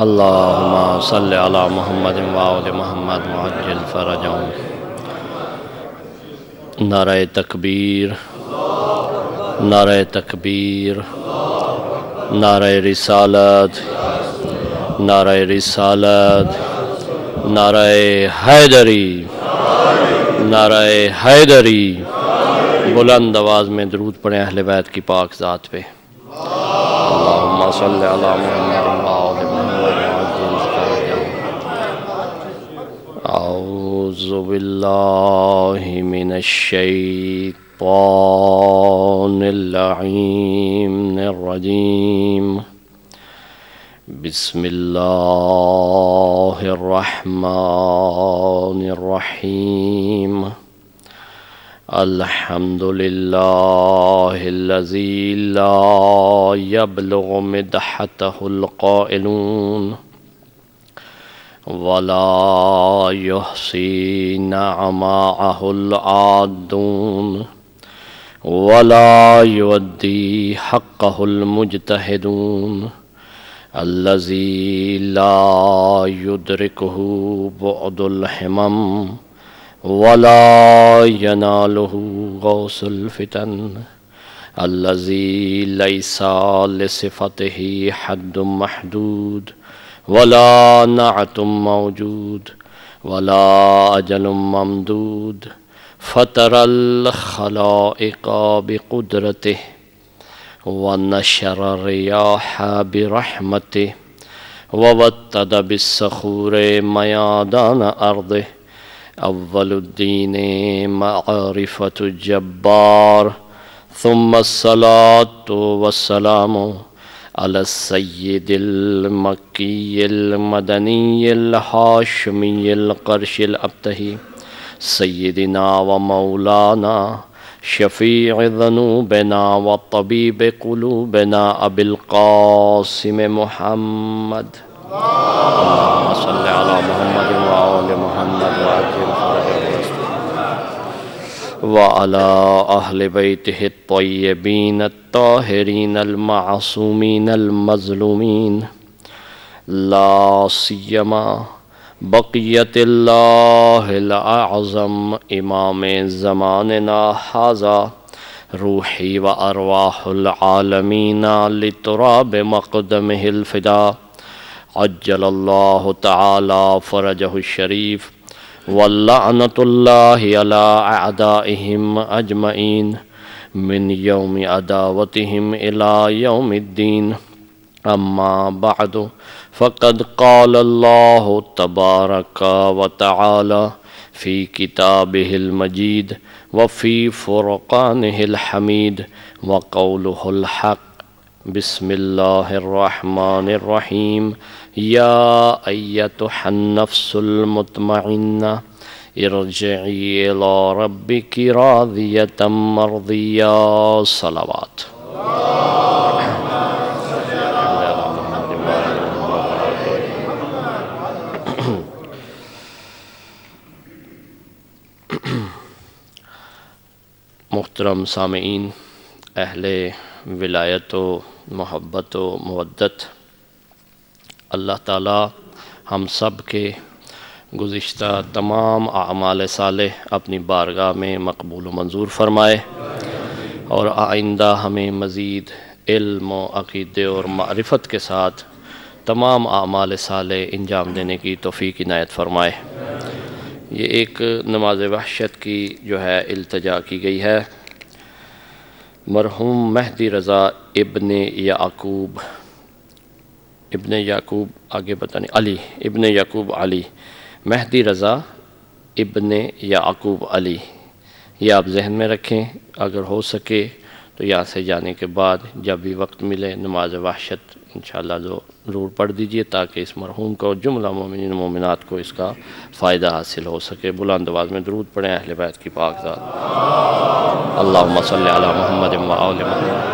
اللہم صلی علی محمد وآل محمد وعجل فرجہم۔ نعرہ تکبیر، نعرہ تکبیر، نعرہ رسالت، نعرہ رسالت، نعرہ حیدری، نعرہ حیدری۔ بلند آواز میں درود پڑھیں اہل بیت کی پاک ذات پہ۔ اللہم صلی علی محمد وآل محمد وعجل فرجہم۔ اعوذ باللہ من الشیطان اللعین الرجیم۔ بسم اللہ الرحمن الرحیم۔ الحمد للہ الذی لا یبلغ مدحتہ القائلون ولا یحصی نعماءہ العادون ولا یؤدی حقہ المجتہدون الذی لا یدرکہ بعد الحمم ولا ینالہ غوث الفتن الذی لیس لصفتہ حد محدود ولا نعت موجود ولا اجل ممدود فطر الخلائق بقدرتہ ونشر الریاح برحمتہ ووطد بالصخور میادان ارضہ اول الدین معرفۃ الجبار ثم الصلاة والسلام علی السید المکی المدنی الحاشمی القرش الابتہی سیدنا و مولانا شفیع ذنوبنا و طبیب قلوبنا ابی القاسم محمد اللہم صلی علی محمد وآل محمد وعجل فرجہ وعلی اہل بیتہ الطیبین الطاہرین المعصومین المظلومین لا سیما بقیت اللہ الاعظم امام زماننا ھذا روحی و ارواح العالمین لتراب مقدمہ الفدا عجل اللہ تعالی فرجہ الشریف واللعنۃ اللہ علی اعدائہم اجمعین من یوم عداوتہم الی یوم الدین اما بعد فقد قال اللہ تبارک و تعالی فی کتابہ المجید وفی فرقانہ الحمید وقولہ الحق بسم اللہ الرحمن الرحیم یا ایتہا النفس المطمئنہ ارجعی الی ربک راضیۃ مرضیہ صلوات۔ محترم سامعین، اہل ولایت و محبت و مودت، اللہ تعالی ہم سب کے گزشتہ تمام اعمال صالح اپنی بارگاہ میں مقبول و منظور فرمائے اور آئندہ ہمیں مزید علم و عقیدے اور معرفت کے ساتھ تمام اعمال صالح انجام دینے کی توفیق عنایت فرمائے۔ یہ ایک نماز وحشت کی جو ہے التجا کی گئی ہے۔ مرحوم مہدی رضا ابن یعقوب آگے پتہ نہیں علی ابن یعقوب علی، مہدی رضا ابن یعقوب علی، یہ آپ ذہن میں رکھیں۔ اگر ہو سکے تو یہاں سے جانے کے بعد جب بھی وقت ملے نماز وحشت انشاءاللہ ضرور پڑھ دیجئے تاکہ اس مرحوم کو جملہ مومنین و مومنات کو اس کا فائدہ حاصل ہو سکے۔ بلند آواز میں درود پڑھیں اہل بیت کی پاک ذات۔ اللہم صلی علی محمد وآل محمد۔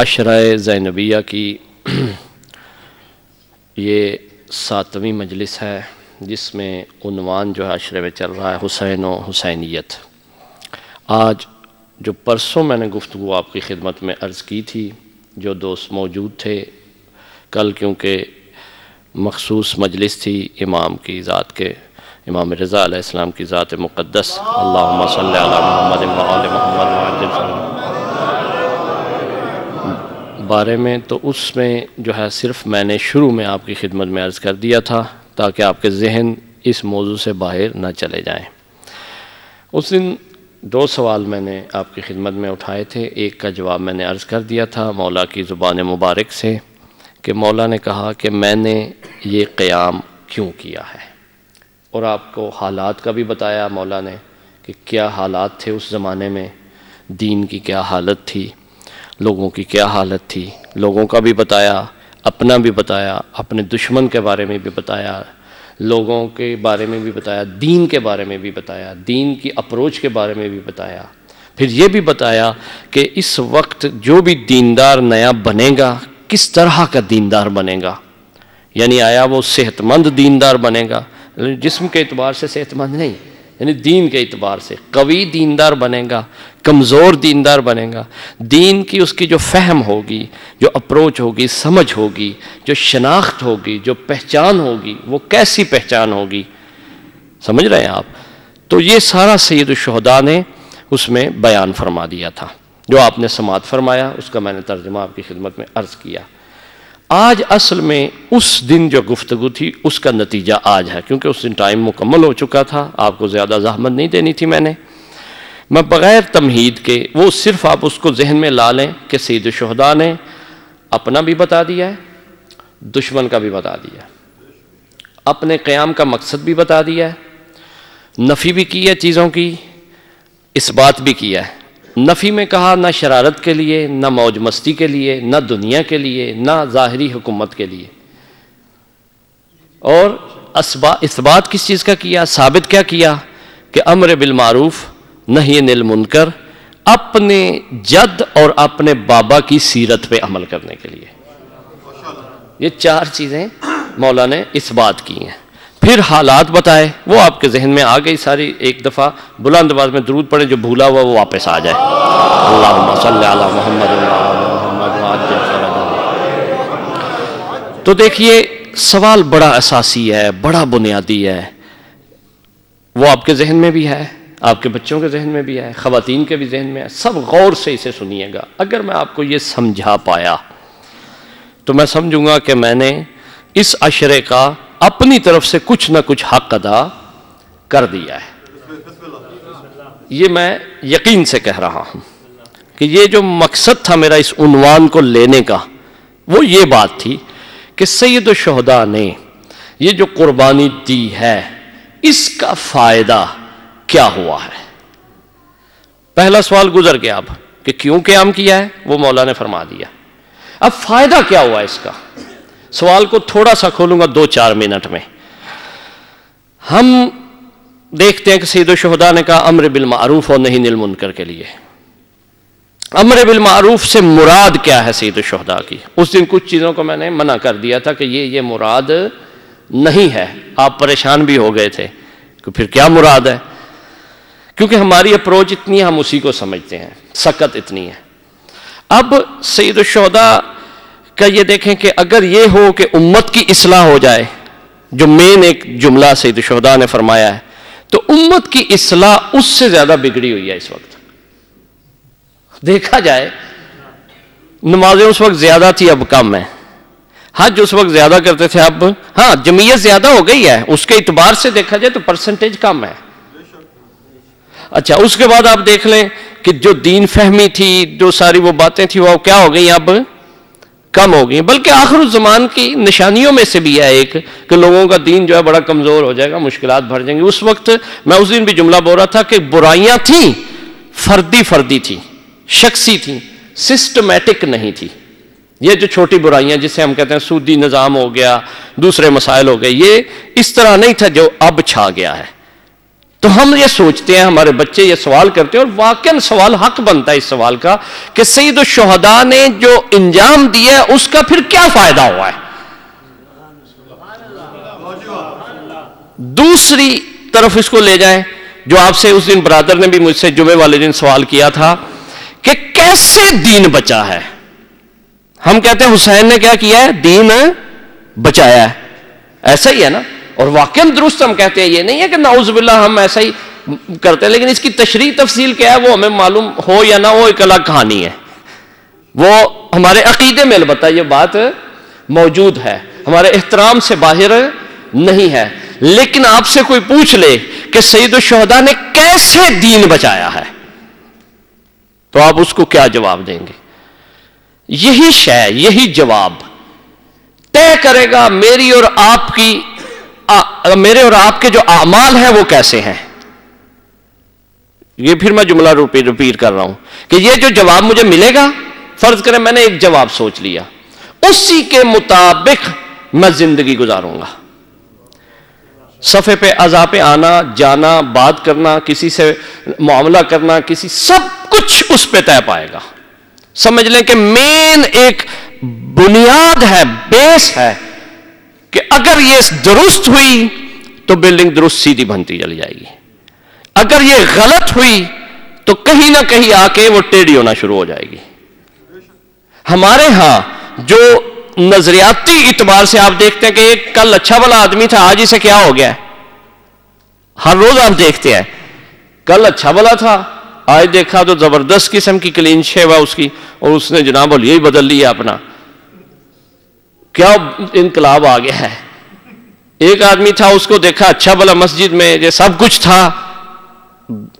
عشرہ زینبیہ کی یہ 7ویں مجلس ہے جس میں عنوان جو ہے عشرے میں چل رہا ہے حسین و حسینیت۔ آج جو پرسوں میں نے گفتگو آپ کی خدمت میں عرض کی تھی، جو دوست موجود تھے کل کیونکہ مخصوص مجلس تھی امام کی ذات کے، امام رضا علیہ السلام کی ذات مقدس، اللہم صلی علی محمد و آل محمد وعجل بارے میں، تو اس میں جو ہے صرف میں نے شروع میں آپ کی خدمت میں عرض کر دیا تھا تاکہ آپ کے ذہن اس موضوع سے باہر نہ چلے جائیں۔ اس دن 2 سوال میں نے آپ کی خدمت میں اٹھائے تھے، ایک کا جواب میں نے عرض کر دیا تھا مولا کی زبان مبارک سے کہ مولا نے کہا کہ میں نے یہ قیام کیوں کیا ہے، اور آپ کو حالات کا بھی بتایا مولا نے کہ کیا حالات تھے اس زمانے میں، دین کی کیا حالت تھی، لوگوں کی کیا حالت تھی، لوگوں کا بھی بتایا، اپنا بھی بتایا، اپنے دشمن کے بارے میں بھی بتایا، لوگوں کے بارے میں بھی بتایا، دین کے بارے میں بھی بتایا، دین کی اپروچ کے بارے میں بھی بتایا، پھر یہ بھی بتایا کہ اس وقت جو بھی دیندار نیا بنے گا کس طرح کا دیندار بنے گا، یعنی آیا وہ صحت مند دیندار بنے گا، جسم کے اعتبار سے صحت مند نہیں، یعنی دین کے اعتبار سے قوی دیندار بنے گا، کمزور دیندار بنے گا، دین کی اس کی جو فہم ہوگی، جو اپروچ ہوگی، سمجھ ہوگی، جو شناخت ہوگی، جو پہچان ہوگی، وہ کیسی پہچان ہوگی، سمجھ رہے ہیں آپ؟ تو یہ سارا سید الشہداء نے اس میں بیان فرما دیا تھا، جو آپ نے سماعت فرمایا اس کا میں نے ترجمہ آپ کی خدمت میں عرض کیا۔ آج اصل میں اس دن جو گفتگو تھی اس کا نتیجہ آج ہے، کیونکہ اس دن ٹائم مکمل ہو چکا تھا، آپ کو زیادہ زحمت نہیں دینی تھی میں بغیر تمہید کے، وہ صرف آپ اس کو ذہن میں لا لیں کہ سید الشہداء نے اپنا بھی بتا دیا ہے، دشمن کا بھی بتا دیا ہے، اپنے قیام کا مقصد بھی بتا دیا ہے، نفی بھی کی ہے چیزوں کی، اس بات بھی کیا ہے۔ نفی میں کہا نہ شرارت کے لیے، نہ موج مستی کے لیے، نہ دنیا کے لیے، نہ ظاہری حکومت کے لیے، اور اثبات کس چیز کا کیا، ثابت کیا کیا کہ امر بالمعروف نہی عن المنکر، اپنے جد اور اپنے بابا کی سیرت پہ عمل کرنے کے لیے، یہ 4 چیزیں مولا نے اثبات کی ہیں۔ پھر حالات بتائے، وہ آپ کے ذہن میں آ گئی ساری، ایک دفعہ بلند آواز میں درود پڑھیں، جو بھولا ہوا وہ واپس آ جائے، اللہم صلی علی محمد محمد وعجل فرجہ۔ تو دیکھیے سوال بڑا اساسی ہے، بڑا بنیادی ہے، وہ آپ کے ذہن میں بھی ہے، آپ کے بچوں کے ذہن میں بھی ہے، خواتین کے بھی ذہن میں ہے، سب غور سے اسے سنیے گا۔ اگر میں آپ کو یہ سمجھا پایا تو میں سمجھوں گا کہ میں نے اس عشرے کا اپنی طرف سے کچھ نہ کچھ حق ادا کر دیا ہے، یہ میں یقین سے کہہ رہا ہوں کہ یہ جو مقصد تھا میرا اس عنوان کو لینے کا، وہ یہ بات تھی کہ سید الشہداء نے یہ جو قربانی دی ہے اس کا فائدہ کیا ہوا ہے۔ پہلا سوال گزر گیا اب کہ کیوں قیام کیا ہے، وہ مولا نے فرما دیا، اب فائدہ کیا ہوا اس کا۔ سوال کو تھوڑا سا کھولوں گا 2-4 منٹ میں۔ ہم دیکھتے ہیں کہ سید الشہداء نے کہا امر بالمعروف اور نہی عن المنکر کے لیے، امر بالمعروف سے مراد کیا ہے سید الشہداء کی؟ اس دن کچھ چیزوں کو میں نے منع کر دیا تھا کہ یہ مراد نہیں ہے، آپ پریشان بھی ہو گئے تھے کہ پھر کیا مراد ہے، کیونکہ ہماری اپروچ اتنی ہے، ہم اسی کو سمجھتے ہیں، سکت اتنی ہے۔ اب سید الشہداء کا یہ دیکھیں کہ اگر یہ ہو کہ امت کی اصلاح ہو جائے، جو مین ایک جملہ سید الشہداء نے فرمایا ہے، تو امت کی اصلاح اس سے زیادہ بگڑی ہوئی ہے اس وقت۔ دیکھا جائے نمازیں اس وقت زیادہ تھی، اب کم ہے، حج اس وقت زیادہ کرتے تھے، اب ہاں جمعیت زیادہ ہو گئی ہے، اس کے اعتبار سے دیکھا جائے تو پرسنٹیج کم ہے۔ اچھا، اس کے بعد آپ دیکھ لیں کہ جو دین فہمی تھی، جو ساری وہ باتیں تھیں، وہ کیا ہو گئی، اب کم ہو گئی، بلکہ آخر الزمان کی نشانیوں میں سے بھی ہے ایک کہ لوگوں کا دین جو ہے بڑا کمزور ہو جائے گا، مشکلات بڑھ جائیں گی۔ اس وقت میں اس دن بھی جملہ بول رہا تھا کہ برائیاں تھیں، فردی تھیں، شخصی تھیں، سسٹمیٹک نہیں تھی۔ یہ جو چھوٹی برائیاں جسے ہم کہتے ہیں سودی نظام ہو گیا، دوسرے مسائل ہو گئے، یہ اس طرح نہیں تھا جو اب چھا گیا ہے۔ تو ہم یہ سوچتے ہیں، ہمارے بچے یہ سوال کرتے ہیں، اور واقعاً سوال حق بنتا ہے اس سوال کا کہ سید الشہداء نے جو انجام دیا ہے اس کا پھر کیا فائدہ ہوا ہے۔ دوسری طرف اس کو لے جائیں، جو آپ سے اس دن برادر نے بھی مجھ سے جمعے والے دن سوال کیا تھا کہ کیسے دین بچا ہے۔ ہم کہتے ہیں حسین نے کیا کیا ہے؟ دین بچایا ہے. ایسا ہی ہے نا؟ اور واقعی درست ہم کہتے ہیں. یہ نہیں ہے کہ نعوذ باللہ ہم ایسا ہی کرتے ہیں، لیکن اس کی تشریح تفصیل کیا ہے وہ ہمیں معلوم ہو یا نہ ہو، ایک الگ کہانی ہے. وہ ہمارے عقیدے میں البتہ یہ بات موجود ہے، ہمارے احترام سے باہر نہیں ہے. لیکن آپ سے کوئی پوچھ لے کہ سید الشہداء نے کیسے دین بچایا ہے، تو آپ اس کو کیا جواب دیں گے؟ یہی شے، یہی جواب طے کرے گا میری اور آپ کی، میرے اور آپ کے جو اعمال ہیں وہ کیسے ہیں. یہ پھر میں جملہ ریپیٹ کر رہا ہوں کہ یہ جو جواب مجھے ملے گا، فرض کریں میں نے ایک جواب سوچ لیا، اسی کے مطابق میں زندگی گزاروں گا. صفحے پہ اعضاء پہ آنا جانا، بات کرنا، کسی سے معاملہ کرنا، کسی، سب کچھ اس پہ طے پائے گا. سمجھ لیں کہ مین ایک بنیاد ہے، بیس ہے کہ اگر یہ درست ہوئی تو بلڈنگ درست سیدھی بنتی چلی جائے گی، اگر یہ غلط ہوئی تو کہیں نہ کہیں آ کے وہ ٹیڑھی ہونا شروع ہو جائے گی. ہمارے ہاں جو نظریاتی اعتبار سے آپ دیکھتے ہیں کہ ایک کل اچھا بھلا آدمی تھا، آج اسے کیا ہو گیا ہے؟ ہر روز آپ دیکھتے ہیں کل اچھا بھلا تھا، آج دیکھا تو زبردست قسم کی کلین شیو ہے اس کی، اور اس نے جناب یہی بدل لیا اپنا. کیا انقلاب آ گیا ہے. ایک آدمی تھا، اس کو دیکھا اچھا بھلا مسجد میں یہ سب کچھ تھا،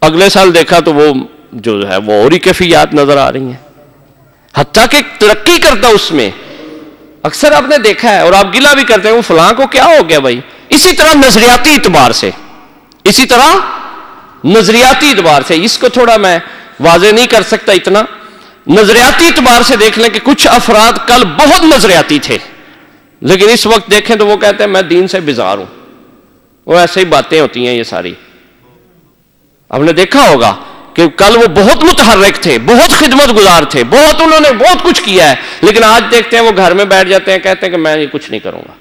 اگلے سال دیکھا تو وہ جو ہے وہ اور ہی کیفیات نظر آ رہی ہیں، حتیٰ کہ ترقی کرتا اس میں. اکثر آپ نے دیکھا ہے اور آپ گلہ بھی کرتے ہیں وہ فلاں کو کیا ہو گیا بھائی. اسی طرح نظریاتی اعتبار سے، اسی طرح نظریاتی اعتبار سے، اس کو تھوڑا میں واضح نہیں کر سکتا اتنا. نظریاتی اعتبار سے دیکھ لیں کہ کچھ افراد کل بہت نظریاتی تھے، لیکن اس وقت دیکھیں تو وہ کہتے ہیں میں دین سے بیزار ہوں. وہ ایسے ہی باتیں ہوتی ہیں یہ ساری. ہم نے دیکھا ہوگا کہ کل وہ بہت متحرک تھے، بہت خدمت گزار تھے، بہت انہوں نے بہت کچھ کیا ہے، لیکن آج دیکھتے ہیں وہ گھر میں بیٹھ جاتے ہیں، کہتے ہیں کہ میں یہ کچھ نہیں کروں گا،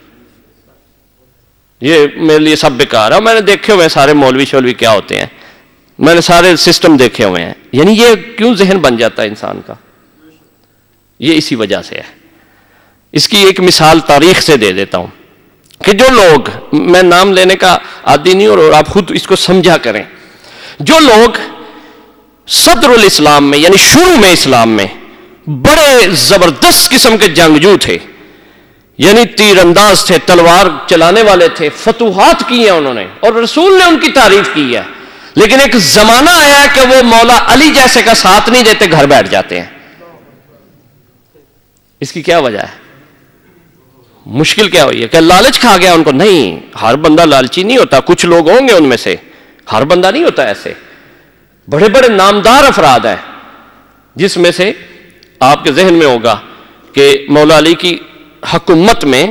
یہ میرے لیے سب بیکار ہے. میں نے دیکھے ہوئے سارے مولوی شولوی کیا ہوتے ہیں، میں نے سارے سسٹم دیکھے ہوئے ہیں. یعنی یہ کیوں ذہن بن جاتا ہے انسان کا؟ یہ اسی وجہ سے ہے. اس کی ایک مثال تاریخ سے دے دیتا ہوں کہ جو لوگ، میں نام لینے کا عادی نہیں اور آپ خود اس کو سمجھا کریں، جو لوگ صدر الاسلام میں یعنی شروع میں اسلام میں بڑے زبردست قسم کے جنگجو تھے، یعنی تیر انداز تھے، تلوار چلانے والے تھے، فتوحات کی ہیں انہوں نے اور رسول نے ان کی تعریف کی ہے، لیکن ایک زمانہ آیا ہے کہ وہ مولا علی جیسے کا ساتھ نہیں دیتے، گھر بیٹھ جاتے ہیں. اس کی کیا وجہ ہے؟ مشکل کیا ہوئی ہے کہ لالچ کھا گیا ان کو؟ نہیں، ہر بندہ لالچی نہیں ہوتا، کچھ لوگ ہوں گے ان میں سے، ہر بندہ نہیں ہوتا ایسے. بڑے بڑے نامدار افراد ہیں جس میں سے آپ کے ذہن میں ہوگا کہ مولا علی کی حکومت میں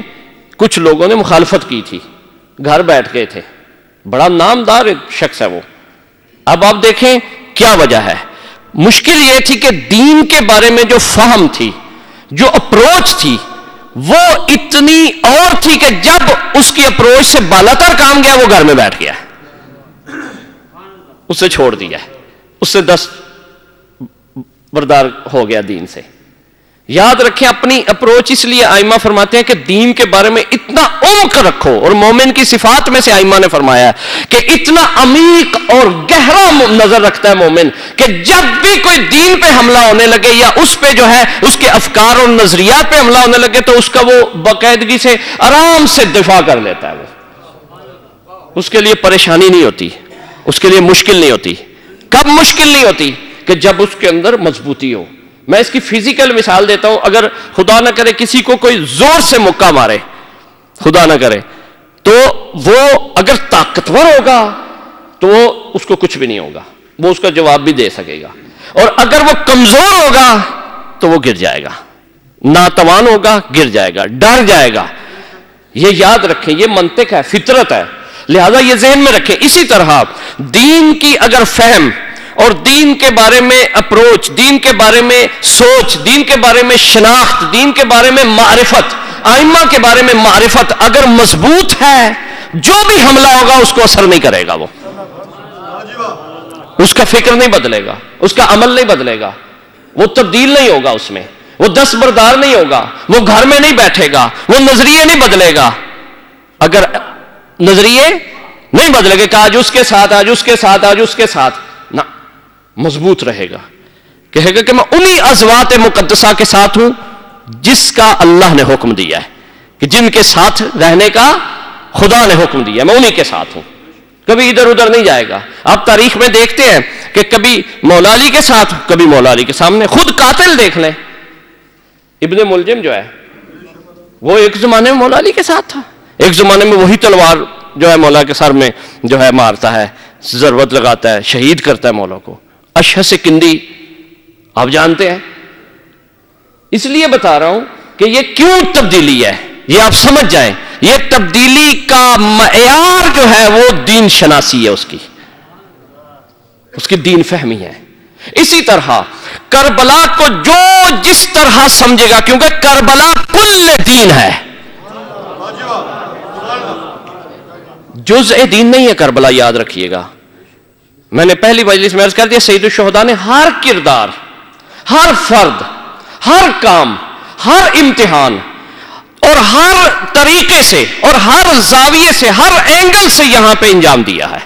کچھ لوگوں نے مخالفت کی تھی، گھر بیٹھ گئے تھے، بڑا نامدار شخص ہے وہ. اب آپ دیکھیں کیا وجہ ہے. مشکل یہ تھی کہ دین کے بارے میں جو فہم تھی، جو اپروچ تھی، وہ اتنی اور تھی کہ جب اس کی اپروچ سے بالاتر کام گیا وہ گھر میں بیٹھ گیا، اس سے چھوڑ دیا، اس سے دست بردار ہو گیا دین سے. یاد رکھیں اپنی اپروچ، اس لیے آئمہ فرماتے ہیں کہ دین کے بارے میں اتنا عمق رکھو، اور مومن کی صفات میں سے آئمہ نے فرمایا ہے کہ اتنا عمیق اور گہرا نظر رکھتا ہے مومن کہ جب بھی کوئی دین پہ حملہ ہونے لگے یا اس پہ جو ہے اس کے افکار اور نظریات پہ حملہ ہونے لگے تو اس کا وہ باقاعدگی سے آرام سے دفاع کر لیتا ہے. وہ اس کے لیے پریشانی نہیں ہوتی، اس کے لیے مشکل نہیں ہوتی. کب مشکل نہیں ہوتی؟ کہ جب اس کے اندر مضبوطی ہو. میں اس کی فزیکل مثال دیتا ہوں. اگر خدا نہ کرے کسی کو کوئی زور سے مکہ مارے، خدا نہ کرے، تو وہ اگر طاقتور ہوگا تو اس کو کچھ بھی نہیں ہوگا، وہ اس کا جواب بھی دے سکے گا. اور اگر وہ کمزور ہوگا تو وہ گر جائے گا، ناتوان ہوگا، گر جائے گا، ڈر جائے گا. یہ یاد رکھیں، یہ منطق ہے، فطرت ہے، لہذا یہ ذہن میں رکھیں. اسی طرح دین کی اگر فہم اور دین کے بارے میں اپروچ، دین کے بارے میں سوچ، دین کے بارے میں شناخت، دین کے بارے میں معرفت، آئمہ کے بارے میں معرفت اگر مضبوط ہے، جو بھی حملہ ہوگا اس کو اثر نہیں کرے گا. وہ اس کا فکر نہیں بدلے گا، اس کا عمل نہیں بدلے گا، وہ تبدیل نہیں ہوگا اس میں. وہ دستبردار نہیں ہوگا، وہ گھر میں نہیں بیٹھے گا، وہ نظریے نہیں بدلے گا. اگر نظریے نہیں بدلے گا کہ آج اس کے ساتھ، آج اس کے ساتھ، آج اس کے ساتھ، نہ، مضبوط رہے گا. کہے گا کہ میں انہی ازوات مقدسہ کے ساتھ ہوں جس کا اللہ نے حکم دیا ہے، کہ جن کے ساتھ رہنے کا خدا نے حکم دیا ہے، میں انہی کے ساتھ ہوں. کبھی ادھر ادھر نہیں جائے گا. آپ تاریخ میں دیکھتے ہیں کہ کبھی مولا علی کے ساتھ، کبھی مولا علی کے سامنے. خود قاتل دیکھ لیں، ابن ملجم جو ہے وہ ایک زمانے میں مولا علی کے ساتھ تھا، ایک زمانے میں وہی تلوار جو ہے مولا کے سر میں جو ہے مارتا ہے، ضربت لگاتا ہے، شہید کرتا ہے مولا کو. اشہس کندی آپ جانتے ہیں. اس لیے بتا رہا ہوں کہ یہ کیوں تبدیلی ہے، یہ آپ سمجھ جائیں. یہ تبدیلی کا معیار جو ہے وہ دین شناسی ہے، اس کی دین فہمی ہے. اسی طرح کربلا کو جو جس طرح سمجھے گا، کیونکہ کربلا کل دین ہے، جزء دین نہیں ہے کربلا، یاد رکھیے گا. میں نے پہلی مجلس میں عرض کر دیا، سید الشہداء نے ہر کردار، ہر فرد، ہر کام، ہر امتحان اور ہر طریقے سے اور ہر زاویے سے، ہر اینگل سے یہاں پہ انجام دیا ہے.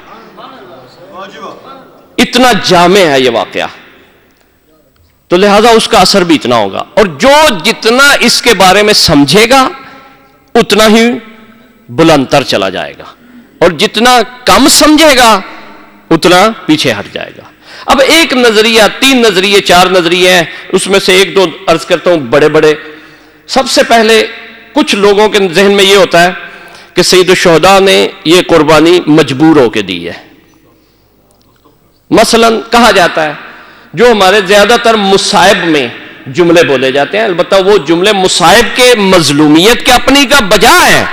اتنا جامع ہے یہ واقعہ، تو لہذا اس کا اثر بھی اتنا ہوگا. اور جو جتنا اس کے بارے میں سمجھے گا اتنا ہی بلندتر چلا جائے گا، اور جتنا کم سمجھے گا اتنا پیچھے ہٹ جائے گا. اب ایک نظریہ، 3 نظریے 4 نظریے ہیں، اس میں سے 1-2 عرض کرتا ہوں بڑے بڑے. سب سے پہلے کچھ لوگوں کے ذہن میں یہ ہوتا ہے کہ سید الشہداء نے یہ قربانی مجبور ہو کے دی ہے. مثلا کہا جاتا ہے جو ہمارے زیادہ تر مصائب میں جملے بولے جاتے ہیں، البتہ وہ جملے مصائب کے، مظلومیت کے اپنی کا بجا ہے،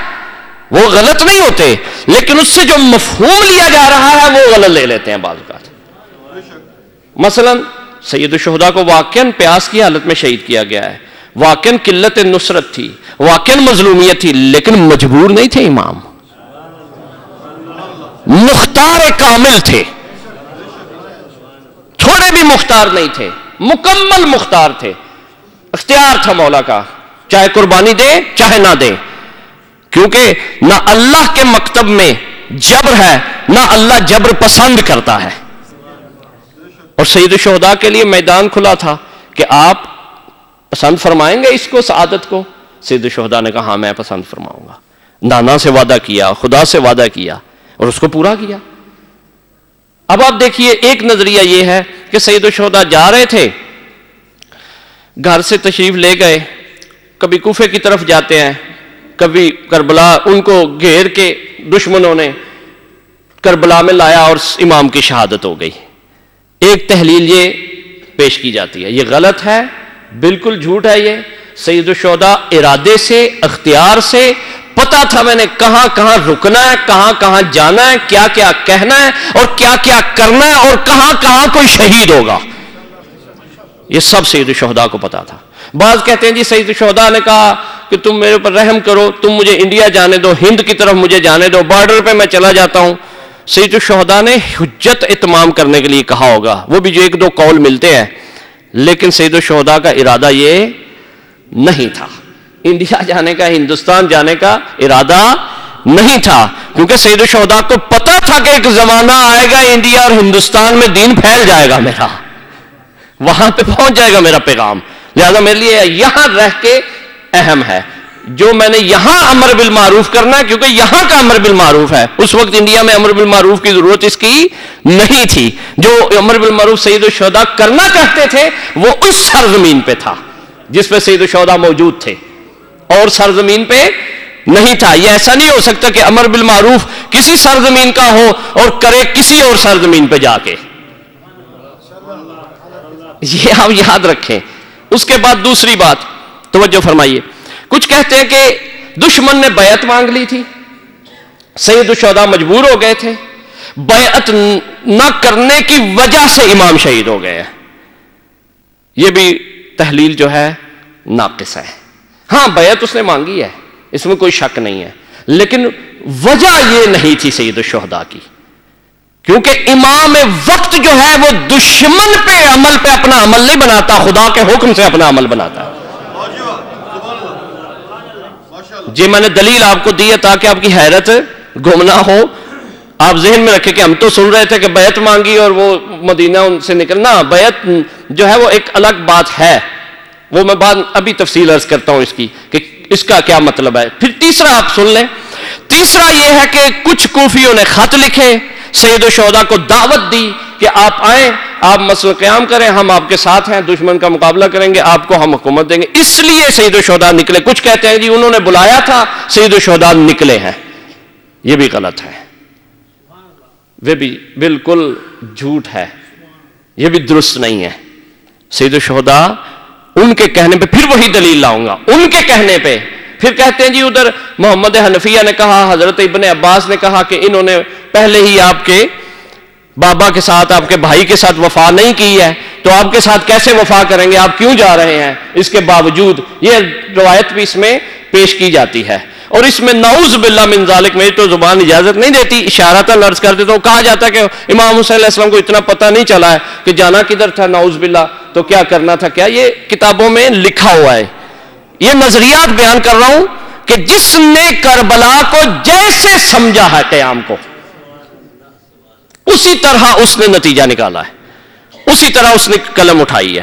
وہ غلط نہیں ہوتے، لیکن اس سے جو مفہوم لیا جا رہا ہے وہ غلط لے لیتے ہیں بعض اوقات. مثلا سید الشہداء کو واقعاً پیاس کی حالت میں شہید کیا گیا ہے، واقعاً قلت نصرت تھی، واقعاً مظلومیت تھی، لیکن مجبور نہیں تھے. امام مختار کامل تھے، تھوڑے بھی مختار نہیں تھے، مکمل مختار تھے. اختیار تھا مولا کا، چاہے قربانی دے چاہے نہ دے، کیونکہ نہ اللہ کے مکتب میں جبر ہے، نہ اللہ جبر پسند کرتا ہے. اور سید الشہداء کے لیے میدان کھلا تھا کہ آپ پسند فرمائیں گے اس کو، سعادت کو. سید الشہداء نے کہا ہاں میں پسند فرماؤں گا. نانا سے وعدہ کیا، خدا سے وعدہ کیا اور اس کو پورا کیا. اب آپ دیکھیے، ایک نظریہ یہ ہے کہ سید الشہداء جا رہے تھے، گھر سے تشریف لے گئے، کبھی کوفے کی طرف جاتے ہیں، کبھی کربلا، ان کو گھیر کے دشمنوں نے کربلا میں لایا اور امام کی شہادت ہو گئی. ایک تحلیل یہ پیش کی جاتی ہے، یہ غلط ہے، بالکل جھوٹ ہے. یہ سید الشہداء ارادے سے، اختیار سے، پتا تھا میں نے کہاں کہاں رکنا ہے، کہاں کہاں جانا ہے، کیا کیا کہنا ہے اور کیا کیا کرنا ہے، اور کہاں کہاں کوئی شہید ہوگا. یہ سب سید الشہداء کو پتا تھا. بعض کہتے ہیں جی سید الشہداء نے کہا کہ تم میرے اوپر رحم کرو، تم مجھے انڈیا جانے دو، ہند کی طرف مجھے جانے دو، بارڈر پہ میں چلا جاتا ہوں. سید الشہداء نے حجت اتمام کرنے کے لیے کہا ہوگا، وہ بھی جو 1-2 قول ملتے ہیں، لیکن سید الشہداء کا ارادہ یہ نہیں تھا. انڈیا جانے کا، ہندوستان جانے کا ارادہ نہیں تھا، کیونکہ سید الشہداء کو پتا تھا کہ ایک زمانہ آئے گا انڈیا اور ہندوستان میں دین پھیل جائے گا، میرا وہاں پہ پہنچ جائے گا میرا پیغام. لہذا میرے لیے یہاں رہ کے اہم ہے جو میں نے یہاں امر بالمعروف کرنا ہے، کیونکہ یہاں کا امر بالمعروف ہے. اس وقت انڈیا میں امر بالمعروف کی ضرورت اس کی نہیں تھی. جو امر بالمعروف سید الشہداء کرنا چاہتے تھے وہ اس سرزمین پہ تھا جس پہ سید الشہداء موجود تھے، اور سرزمین پہ نہیں تھا. یہ ایسا نہیں ہو سکتا کہ امر بالمعروف کسی سرزمین کا ہو اور کرے کسی اور سرزمین پہ جا کے. یہ آپ یاد رکھیں. اس کے بعد دوسری بات توجہ فرمائیے، کچھ کہتے ہیں کہ دشمن نے بیعت مانگ لی تھی، سید الشہداء مجبور ہو گئے تھے، بیعت نہ کرنے کی وجہ سے امام شہید ہو گئے. یہ بھی تحلیل جو ہے ناقص ہے. ہاں بیعت اس نے مانگی ہے، اس میں کوئی شک نہیں ہے، لیکن وجہ یہ نہیں تھی سید الشہداء کی، کیونکہ امام وقت جو ہے وہ دشمن پہ عمل پہ اپنا عمل نہیں بناتا، خدا کے حکم سے اپنا عمل بناتا ہے. یہ میں نے دلیل آپ کو دی ہے تاکہ آپ کی حیرت گم نہ ہو. آپ ذہن میں رکھیں کہ ہم تو سن رہے تھے کہ بیعت مانگی اور وہ مدینہ ان سے نکلنا. بیعت جو ہے وہ ایک الگ بات ہے, وہ میں بعد ابھی تفصیل عرض کرتا ہوں اس کی کہ اس کا کیا مطلب ہے. پھر تیسرا آپ سن لیں. تیسرا یہ ہے کہ کچھ کوفیوں نے خط لکھے, سید الشہداء کو دعوت دی کہ آپ آئیں, آپ مسئلہ قیام کریں, ہم آپ کے ساتھ ہیں, دشمن کا مقابلہ کریں گے, آپ کو ہم حکومت دیں گے. اس لیے سید الشہداء نکلے. کچھ کہتے ہیں جی انہوں نے بلایا تھا, سید الشہداء نکلے ہیں. یہ بھی غلط ہے, وہ بھی بالکل جھوٹ ہے, یہ بھی درست نہیں ہے. سید الشہداء ان کے کہنے پہ, پھر وہی دلیل لاؤں گا, ان کے کہنے پہ پھر کہتے ہیں جی ادھر محمد حنفیہ نے کہا, حضرت ابن عباس نے کہا کہ انہوں نے پہلے ہی آپ کے بابا کے ساتھ, آپ کے بھائی کے ساتھ وفا نہیں کی ہے, تو آپ کے ساتھ کیسے وفا کریں گے, آپ کیوں جا رہے ہیں. اس کے باوجود یہ روایت بھی اس میں پیش کی جاتی ہے, اور اس میں نعوذ باللہ من ذالک, میری تو زبان اجازت نہیں دیتی, اشارتاً عرض کر دیتا ہوں. کہا جاتا ہے کہ امام حسین علیہ السلام کو اتنا پتہ نہیں چلا ہے کہ جانا کدھر تھا, نعوذ باللہ, تو کیا کرنا تھا. کیا یہ کتابوں میں لکھا ہوا ہے, یہ نظریات بیان کر رہا ہوں کہ جس نے کربلا کو جیسے سمجھا ہے قیام کو, اسی طرح اس نے نتیجہ نکالا ہے, اسی طرح اس نے قلم اٹھائی ہے.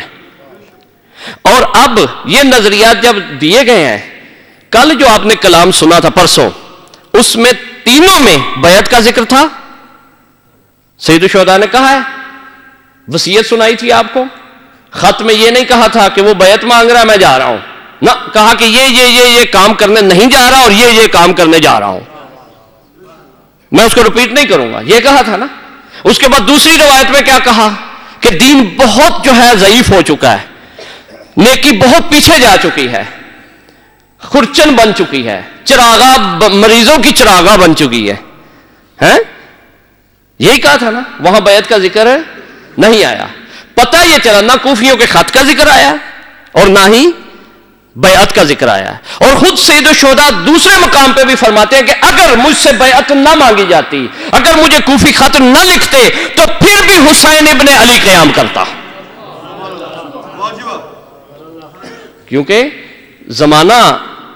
اور اب یہ نظریات جب دیے گئے ہیں, کل جو آپ نے کلام سنا تھا پرسوں, اس میں تینوں میں بیعت کا ذکر تھا. سید الشہداء نے کہا ہے, وصیت سنائی تھی آپ کو, خط میں یہ نہیں کہا تھا کہ وہ بیعت مانگ رہا ہے میں جا رہا ہوں, نہ کہا کہ یہ کام کرنے نہیں جا رہا اور یہ کام کرنے جا رہا ہوں. میں اس کو ریپیٹ نہیں کروں گا, یہ کہا تھا نا. اس کے بعد دوسری روایت میں کیا کہا کہ دین بہت جو ہے ضعیف ہو چکا ہے, نیکی بہت پیچھے جا چکی ہے, خرچن بن چکی ہے, چراغا مریضوں کی چراغا بن چکی ہے. یہی کہا تھا نا, وہاں بیعت کا ذکر نہیں آیا. پتہ یہ چلا نہ کوفیوں کے خط کا ذکر آیا اور نہ ہی بیعت کا ذکر آیا ہے. اور خود سید الشہداء دوسرے مقام پہ بھی فرماتے ہیں کہ اگر مجھ سے بیعت نہ مانگی جاتی, اگر مجھے کوفی خط نہ لکھتے, تو پھر بھی حسین ابن علی قیام کرتا. کیونکہ زمانہ,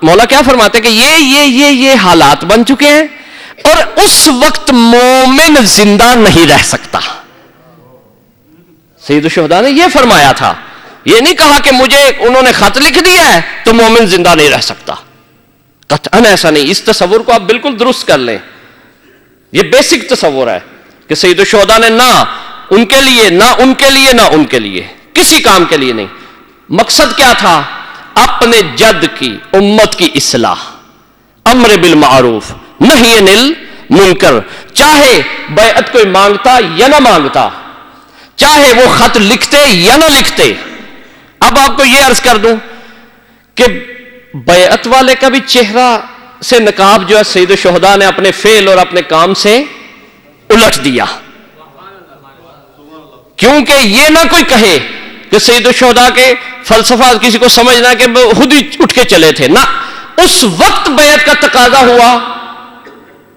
مولا کیا فرماتے ہیں کہ یہ حالات بن چکے ہیں, اور اس وقت مومن زندہ نہیں رہ سکتا. سید الشہداء نے یہ فرمایا تھا, یہ نہیں کہا کہ مجھے انہوں نے خط لکھ دیا ہے تو مومن زندہ نہیں رہ سکتا. قطعاً ایسا نہیں. اس تصور کو آپ بالکل درست کر لیں. یہ بیسک تصور ہے کہ سید الشہداء نے نہ ان کے لیے, نہ ان کے لیے, نہ ان کے لیے, کسی کام کے لیے نہیں. مقصد کیا تھا؟ اپنے جد کی امت کی اصلاح, امر بالمعروف نہی عن المنکر. چاہے بیعت کوئی مانگتا یا نہ مانگتا, چاہے وہ خط لکھتے یا نہ لکھتے. اب آپ کو یہ عرض کر دوں کہ بیعت والے کا بھی چہرہ سے نقاب جو ہے سید الشہداء نے اپنے فعل اور اپنے کام سے الٹ دیا. کیونکہ یہ نہ کوئی کہے کہ سید الشہداء کے فلسفہ کسی کو سمجھنا کہ خود ہی اٹھ کے چلے تھے. نہ, اس وقت بیعت کا تقاضا ہوا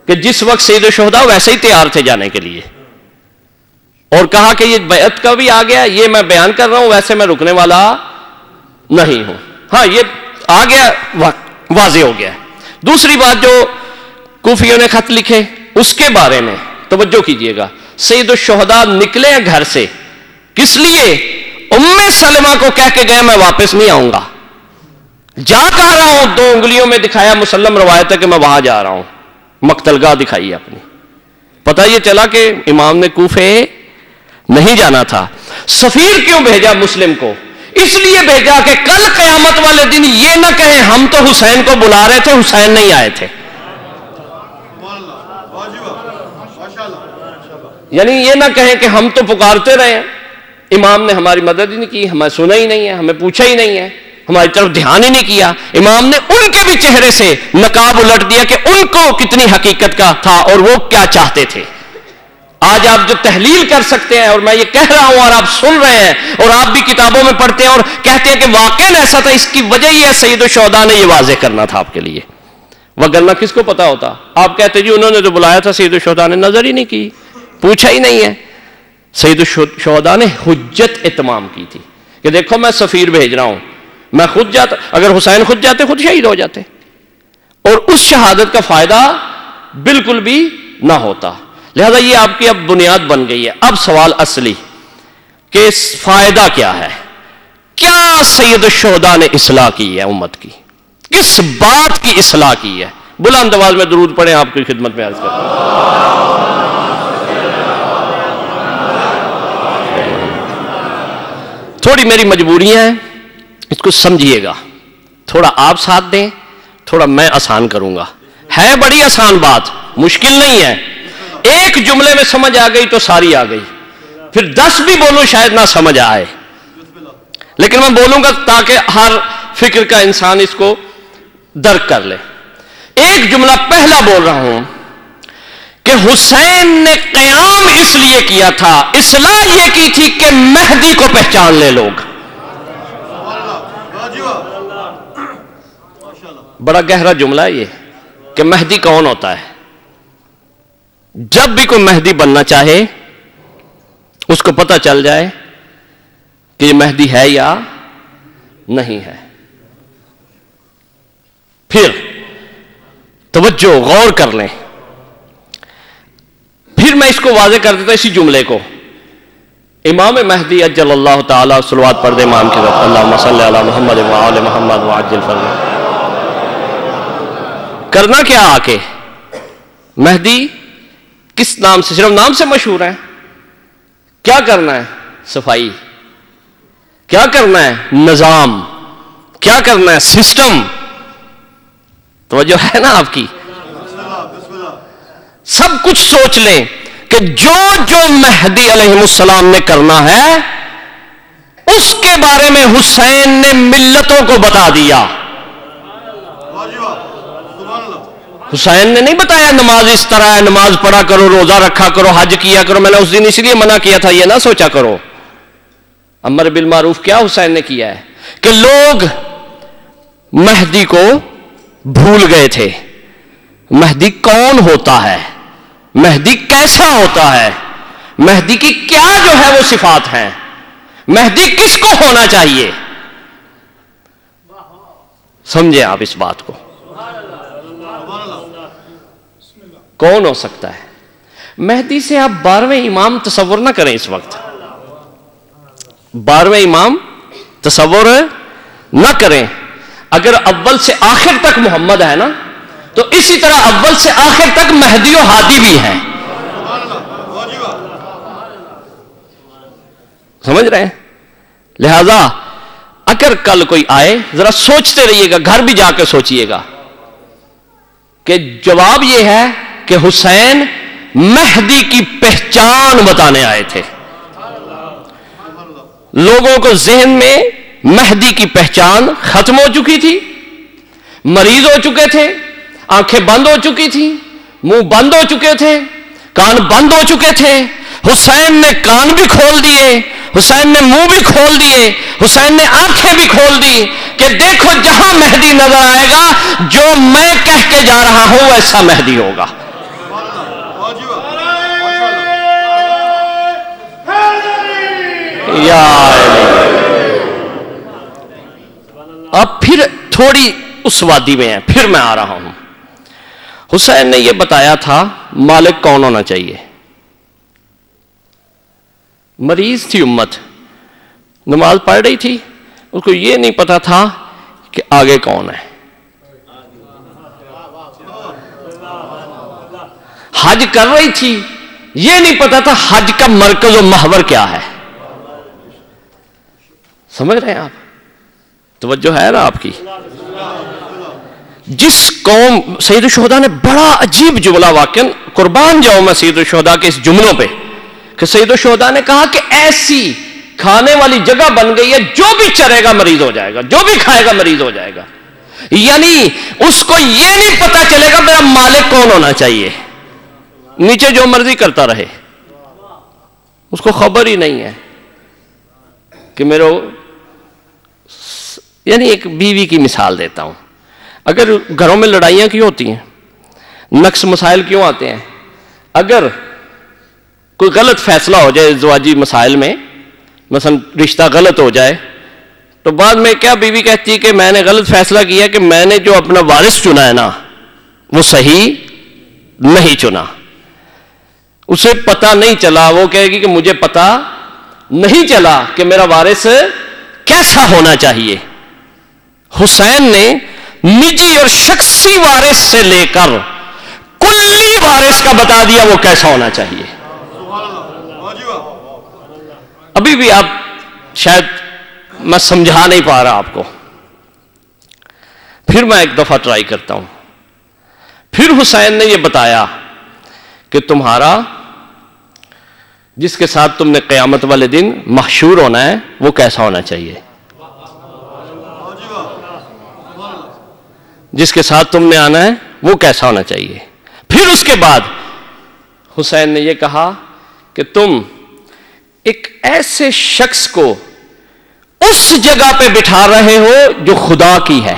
کہ جس وقت سید الشہداء ویسے ہی تیار تھے جانے کے لیے, اور کہا کہ یہ بیعت کا بھی آ گیا, یہ میں بیان کر رہا ہوں, ویسے میں رکنے والا نہیں ہوں. ہاں یہ آ گیا, واضح ہو گیا. دوسری بات جو کوفیوں نے خط لکھے اس کے بارے میں توجہ کیجئے گا. سید الشہداء نکلے ہیں گھر سے, کس لیے؟ ام سلمہ کو کہہ کے گئے میں واپس نہیں آؤں گا. جا کہہ رہا ہوں, 2 انگلیوں میں دکھایا, مسلم روایت ہے کہ میں وہاں جا رہا ہوں, مقتل گاہ دکھائی اپنی. پتہ یہ چلا کہ امام نے کوفے نہیں جانا تھا. سفیر کیوں بھیجا مسلم کو؟ اس لیے بھیجا کہ کل قیامت والے دن یہ نہ کہیں ہم تو حسین کو بلا رہے تھے, حسین نہیں آئے تھے. یعنی یہ نہ کہیں کہ ہم تو پکارتے رہے ہیں, امام نے ہماری مدد ہی نہیں کی, ہمیں سنا ہی نہیں ہے, ہمیں پوچھا ہی نہیں ہے, ہماری طرف دھیان ہی نہیں کیا. امام نے ان کے بھی چہرے سے نقاب الٹ دیا کہ ان کو کتنی حقیقت کا تھا اور وہ کیا چاہتے تھے. آج آپ جو تحلیل کر سکتے ہیں, اور میں یہ کہہ رہا ہوں اور آپ سن رہے ہیں, اور آپ بھی کتابوں میں پڑھتے ہیں اور کہتے ہیں کہ واقعاً ایسا تھا, اس کی وجہ یہ سید الشہداء نے یہ واضح کرنا تھا آپ کے لیے. وگرنہ کس کو پتا ہوتا؟ آپ کہتے جی انہوں نے جو بلایا تھا سید الشہداء نے نظر ہی نہیں کی, پوچھا ہی نہیں ہے. سید الشہداء نے حجت اتمام کی تھی کہ دیکھو میں سفیر بھیج رہا ہوں, میں خود جاتا, اگر حسین خود جاتے خود شہید ہو جاتے. اور اس شہادت کا فائدہ بالکل بھی نہ ہوتا. لہذا یہ آپ کی اب بنیاد بن گئی ہے. اب سوال اصلی کہ فائدہ کیا ہے؟ کیا سید الشہداء نے اصلاح کی ہے امت کی؟ کس بات کی اصلاح کی ہے؟ بلند آواز میں درود پڑھیں، آپ کی خدمت میں عرض کرتا ہوں. تھوڑی میری مجبوریاں ہیں، اس کو سمجھیے گا. تھوڑا آپ ساتھ دیں، تھوڑا میں آسان کروں گا. ہے بڑی آسان بات، مشکل نہیں ہے. ایک جملے میں سمجھ آ گئی تو ساری آ گئی. پھر 10 بھی بولوں شاید نہ سمجھ آئے، لیکن میں بولوں گا تاکہ ہر فکر کا انسان اس کو درک کر لے. ایک جملہ پہلا بول رہا ہوں کہ حسین نے قیام اس لیے کیا تھا، اصلاح یہ کی تھی کہ مہدی کو پہچان لے لوگ. بڑا گہرا جملہ ہے یہ کہ مہدی کون ہوتا ہے. جب بھی کوئی مہدی بننا چاہے اس کو پتہ چل جائے کہ یہ مہدی ہے یا نہیں ہے. پھر توجہ غور کر لیں. پھر میں اس کو واضح کر دیتا اسی جملے کو. امام مہدی اجل اللہ تعالی صلوات پڑھ دے امام کی طرف. اللہم صلی علی محمد وآل محمد وعجل فرجہ. کرنا کیا آ کے؟ مہدی کس نام سے؟ صرف نام سے مشہور ہے. کیا کرنا ہے؟ صفائی. کیا کرنا ہے؟ نظام. کیا کرنا ہے؟ سسٹم. توجہ ہے نا آپ کی؟ سب کچھ سوچ لیں کہ جو مہدی علیہ السلام نے کرنا ہے اس کے بارے میں حسین نے ملتوں کو بتا دیا. حسین نے نہیں بتایا نماز اس طرح ہے، نماز پڑھا کرو، روزہ رکھا کرو، حج کیا کرو. میں نے اس دن اس لیے منع کیا تھا، یہ نہ سوچا کرو. امر بالمعروف کیا حسین نے کیا ہے کہ لوگ مہدی کو بھول گئے تھے. مہدی کون ہوتا ہے؟ مہدی کیسا ہوتا ہے؟ مہدی کی کیا جو ہے وہ صفات ہیں؟ مہدی کس کو ہونا چاہیے؟ سمجھے آپ اس بات کو؟ کون ہو سکتا ہے مہدی؟ سے آپ 12ویں امام تصور نہ کریں. اس وقت 12ویں امام تصور نہ کریں. اگر اول سے آخر تک محمد ہے نا تو اسی طرح اول سے آخر تک مہدی و ہادی بھی ہے. سمجھ رہے ہیں؟ لہذا اگر کل کوئی آئے ذرا سوچتے رہیے گا، گھر بھی جا کے سوچئے گا کہ جواب یہ ہے کہ حسین مہدی کی پہچان بتانے آئے تھے. لوگوں کو ذہن میں مہدی کی پہچان ختم ہو چکی تھی، مریض ہو چکے تھے، آنکھیں بند ہو چکی تھی، منہ بند ہو چکے تھے، کان بند ہو چکے تھے. حسین نے کان بھی کھول دیے، حسین نے منہ بھی کھول دیے، حسین نے آنکھیں بھی کھول دی کہ دیکھو جہاں مہدی نظر آئے گا جو میں کہہ کے جا رہا ہوں ایسا مہدی ہوگا. اب پھر تھوڑی اس وادی میں ہے، پھر میں آ رہا ہوں. حسین نے یہ بتایا تھا مالک کون ہونا چاہیے. مریض تھی امت، نماز پڑھ رہی تھی، اس کو یہ نہیں پتا تھا کہ آگے کون ہے. حج کر رہی تھی، یہ نہیں پتا تھا حج کا مرکز و محور کیا ہے. سمجھ رہے ہیں آپ؟ توجہ ہے نا آپ کی؟ جس قوم سید الشہداء نے بڑا عجیب جملہ، واقعا قربان جاؤں میں سید الشہداء کے اس جملوں پہ، کہ سید الشہداء نے کہا کہ ایسی کھانے والی جگہ بن گئی ہے جو بھی چرے گا مریض ہو جائے گا، جو بھی کھائے گا مریض ہو جائے گا. یعنی اس کو یہ نہیں پتا چلے گا میرا مالک کون ہونا چاہیے، نیچے جو مرضی کرتا رہے. اس کو خبر ہی نہیں ہے کہ میرے، یعنی ایک بیوی کی مثال دیتا ہوں. اگر گھروں میں لڑائیاں کیوں ہوتی ہیں، نقص مسائل کیوں آتے ہیں؟ اگر کوئی غلط فیصلہ ہو جائے زواجی مسائل میں، مثلا رشتہ غلط ہو جائے، تو بعد میں کیا بیوی کہتی ہے کہ میں نے غلط فیصلہ کیا کہ میں نے جو اپنا وارث چنا ہے نا وہ صحیح نہیں چنا. اسے پتا نہیں چلا. وہ کہے گی کہ مجھے پتا نہیں چلا کہ میرا وارث کیسا ہونا چاہیے. حسین نے نجی اور شخصی وارث سے لے کر کلی وارث کا بتا دیا وہ کیسا ہونا چاہیے. ابھی بھی آپ شاید میں سمجھا نہیں پا رہا آپ کو. پھر میں ایک دفعہ ٹرائی کرتا ہوں. پھر حسین نے یہ بتایا کہ تمہارا جس کے ساتھ تم نے قیامت والے دن محشور ہونا ہے وہ کیسا ہونا چاہیے. جس کے ساتھ تم نے آنا ہے وہ کیسا ہونا چاہیے. پھر اس کے بعد حسین نے یہ کہا کہ تم ایک ایسے شخص کو اس جگہ پہ بٹھا رہے ہو جو خدا کی ہے.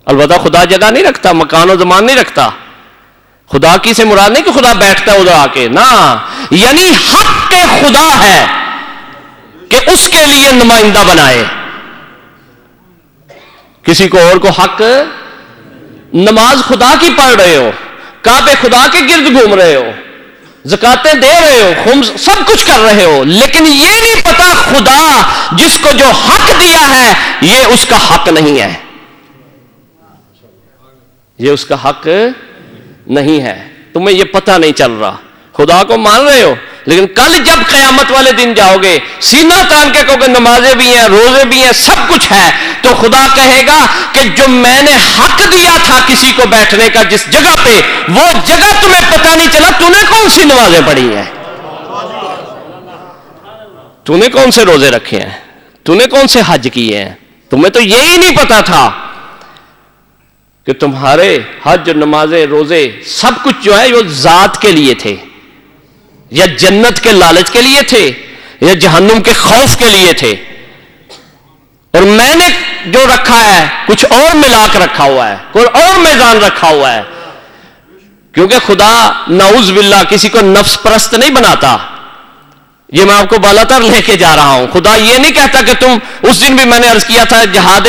البتہ خدا جگہ نہیں رکھتا, مکان و زمان نہیں رکھتا. خدا کی سے مراد نہیں کہ خدا بیٹھتا ہے ادھر آ کے, نہ, یعنی حق کے خدا ہے کہ اس کے لیے نمائندہ بنائے. کسی کو اور کو حق, نماز خدا کی پڑھ رہے ہو, کعبے خدا کے گرد گھوم رہے ہو, زکاتیں دے رہے ہو, خمس سب کچھ کر رہے ہو, لیکن یہ نہیں پتا خدا جس کو جو حق دیا ہے یہ اس کا حق نہیں ہے. یہ اس کا حق نہیں ہے. تمہیں یہ پتہ نہیں چل رہا. خدا کو مان رہے ہو, لیکن کل جب قیامت والے دن جاؤ گے سینہ تان کے کہو کہ نمازیں بھی ہیں, روزے بھی ہیں, سب کچھ ہے, تو خدا کہے گا کہ جو میں نے حق دیا تھا کسی کو بیٹھنے کا جس جگہ پہ, وہ جگہ تمہیں پتہ نہیں چلا. تو نے کون سی نمازیں پڑھی ہیں, تو نے کون سے روزے رکھے ہیں, تو نے کون سے حج کیے ہیں. تمہیں تو یہی نہیں پتا تھا کہ تمہارے حج, نمازیں, روزے سب کچھ جو ہے وہ ذات کے لیے تھے, یا جنت کے لالچ کے لیے تھے, یا جہنم کے خوف کے لیے تھے. اور میں نے جو رکھا ہے کچھ اور ملا کے رکھا ہوا ہے, کوئی اور میزان رکھا ہوا ہے. کیونکہ خدا نعوذ باللہ کسی کو نفس پرست نہیں بناتا. یہ میں آپ کو بالا تر لے کے جا رہا ہوں. خدا یہ نہیں کہتا کہ تم, اس دن بھی میں نے عرض کیا تھا جہاد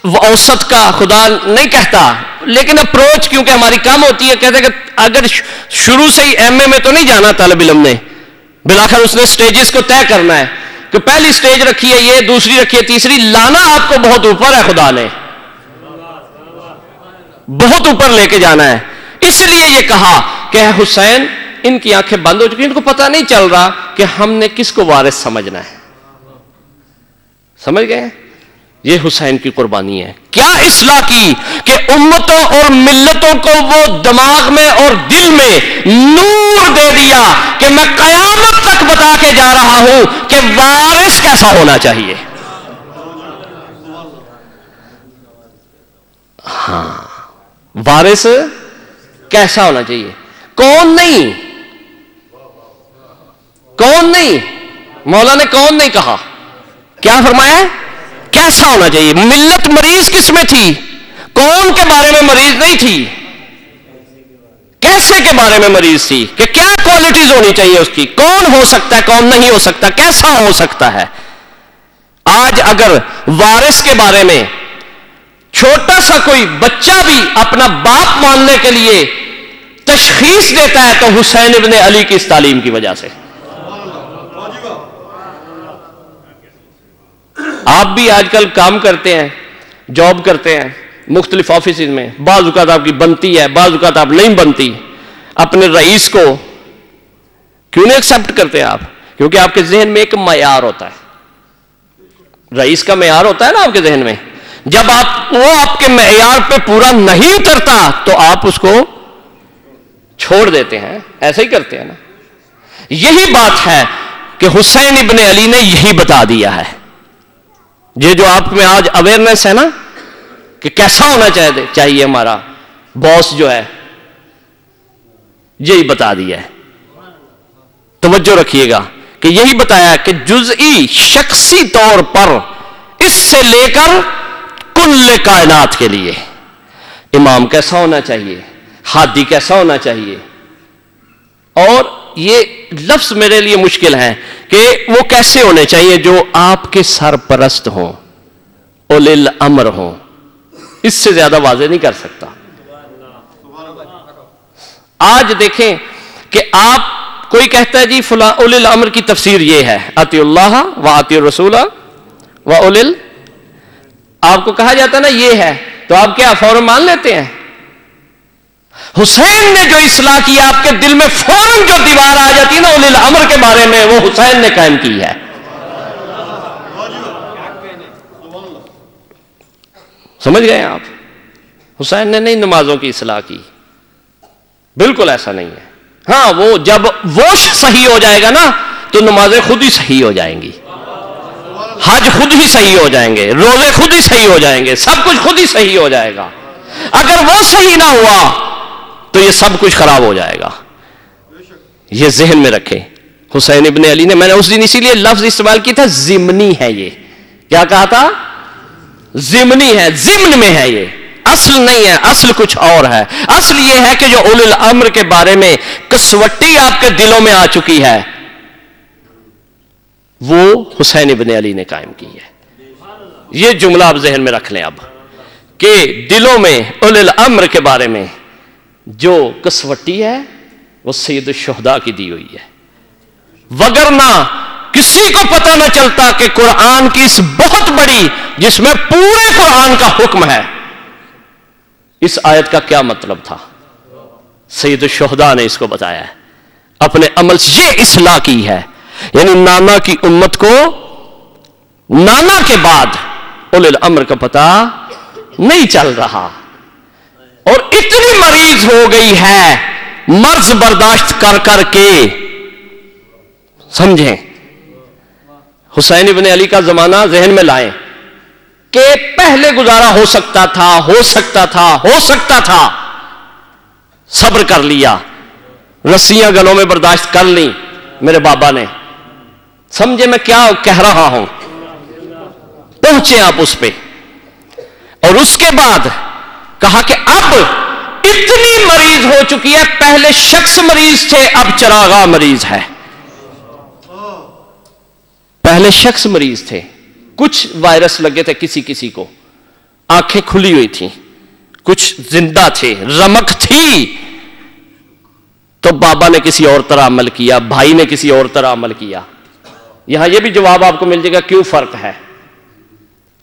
اوسط کا خدا نہیں کہتا, لیکن اپروچ کیونکہ ہماری کم ہوتی ہے, کہتے ہیں کہ اگر شروع سے ہی ایم اے میں تو نہیں جانا طالب علم نے, بلاخر اس نے سٹیجز کو طے کرنا ہے کہ پہلی سٹیج رکھی ہے یہ, دوسری رکھی ہے, تیسری, لانا آپ کو بہت اوپر ہے. خدا نے بہت اوپر لے کے جانا ہے. اس لیے یہ کہا کہ حسین ان کی آنکھیں بند ہو چکی, ان کو پتہ نہیں چل رہا کہ ہم نے کس کو وارث سمجھنا ہے. سمجھ گئے؟ یہ حسین کی قربانی ہے. کیا اصلاح کی کہ امتوں اور ملتوں کو وہ دماغ میں اور دل میں نور دے دیا کہ میں قیامت تک بتا کے جا رہا ہوں کہ وارث کیسا ہونا چاہیے. ہاں, وارث کیسا ہونا چاہیے. کون نہیں, کون نہیں, مولا نے کون نہیں کہا, کیا فرمایا ہے, کیسا ہونا چاہیے. ملت مریض کس میں تھی, کون کے بارے میں مریض نہیں تھی, کیسے کے بارے میں مریض تھی, کہ کیا کوالٹیز ہونی چاہیے اس کی, کون ہو سکتا ہے, کون نہیں ہو سکتا, کیسا ہو سکتا ہے. آج اگر وارث کے بارے میں چھوٹا سا کوئی بچہ بھی اپنا باپ ماننے کے لیے تشخیص دیتا ہے تو حسین ابن علی کی اس تعلیم کی وجہ سے. آپ بھی آج کل کام کرتے ہیں, جاب کرتے ہیں مختلف آفیسز میں, بعض اوقات آپ کی بنتی ہے, بعض اوقات آپ نہیں بنتی. اپنے رئیس کو کیوں نہیں ایکسپٹ کرتے آپ؟ کیونکہ آپ کے ذہن میں ایک معیار ہوتا ہے, رئیس کا معیار ہوتا ہے نا آپ کے ذہن میں. جب وہ آپ کے معیار پہ پورا نہیں اترتا تو آپ اس کو چھوڑ دیتے ہیں. ایسا ہی کرتے ہیں نا. یہی بات ہے کہ حسین ابن علی نے یہی بتا دیا ہے. یہ جو آپ میں آج اویئرنیس ہے نا کہ کیسا ہونا چاہیے ہمارا باس جو ہے, یہی بتا دیا ہے. توجہ رکھیے گا کہ یہی بتایا کہ جزئی شخصی طور پر اس سے لے کر کل کائنات کے لیے امام کیسا ہونا چاہیے, ہادی کیسا ہونا چاہیے. اور یہ لفظ میرے لیے مشکل ہے کہ وہ کیسے ہونے چاہیے جو آپ کے سرپرست ہوں, اولی الامر ہوں. اس سے زیادہ واضح نہیں کر سکتا. آج دیکھیں کہ آپ کوئی کہتا ہے جی فلاں اولی الامر کی تفسیر یہ ہے، اطیع اللہ و اطیع الرسول و اولی، آپ کو کہا جاتا ہے نا یہ ہے، تو آپ کیا فوراً مان لیتے ہیں؟ حسین نے جو اصلاح کی آپ کے دل میں فوراً جو دیوار آ جاتی ہے نا اولی الامر کے بارے میں، وہ حسین نے قائم کی ہے۔ سمجھ گئے آپ؟ حسین نے نہیں نمازوں کی اصلاح کی، بالکل ایسا نہیں ہے۔ ہاں وہ جب وہ صحیح ہو جائے گا نا تو نمازیں خود ہی صحیح ہو جائیں گی، حج خود ہی صحیح ہو جائیں گے، روزے خود ہی صحیح ہو جائیں گے، سب کچھ خود ہی صحیح ہو جائے گا۔ اگر وہ صحیح نہ ہوا تو یہ سب کچھ خراب ہو جائے گا۔ یہ ذہن میں رکھیں۔ حسین ابن علی نے، میں نے اس دن اسی لیے لفظ استعمال کیا تھا ضمنی ہے، یہ کیا کہا تھا؟ ضمنی ہے، ضمن میں ہے، یہ اصل نہیں ہے، اصل کچھ اور ہے۔ اصل یہ ہے کہ جو اولی الامر کے بارے میں کسوٹی آپ کے دلوں میں آ چکی ہے وہ حسین ابن علی نے قائم کی ہے۔ یہ جملہ آپ ذہن میں رکھ لیں اب، کہ دلوں میں اولی الامر کے بارے میں جو کسوٹی ہے وہ سید الشہداء کی دی ہوئی ہے، وگرنہ کسی کو پتہ نہ چلتا کہ قرآن کی اس بہت بڑی، جس میں پورے قرآن کا حکم ہے، اس آیت کا کیا مطلب تھا۔ سید الشہداء نے اس کو بتایا ہے، اپنے عمل سے یہ اصلاح کی ہے۔ یعنی نانا کی امت کو نانا کے بعد اولی الامر کا پتہ نہیں چل رہا، اور اتنی مریض ہو گئی ہے مرض برداشت کر کر کے۔ سمجھیں، حسین ابن علی کا زمانہ ذہن میں لائیں کہ پہلے گزارا ہو سکتا تھا، ہو سکتا تھا، ہو سکتا تھا، صبر کر لیا، رسیاں گلوں میں برداشت کر لیں میرے بابا نے۔ سمجھے میں کیا کہہ رہا ہوں؟ پہنچے آپ اس پہ، اور اس کے بعد کہا کہ اب اتنی مریض ہو چکی ہے، پہلے شخص مریض تھے، اب چراغاں مریض ہے۔ پہلے شخص مریض تھے، کچھ وائرس لگے تھے کسی کسی کو، آنکھیں کھلی ہوئی تھیں، کچھ زندہ تھے، رمق تھی، تو بابا نے کسی اور طرح عمل کیا، بھائی نے کسی اور طرح عمل کیا۔ یہاں یہ بھی جواب آپ کو مل جائے گا کیوں فرق ہے۔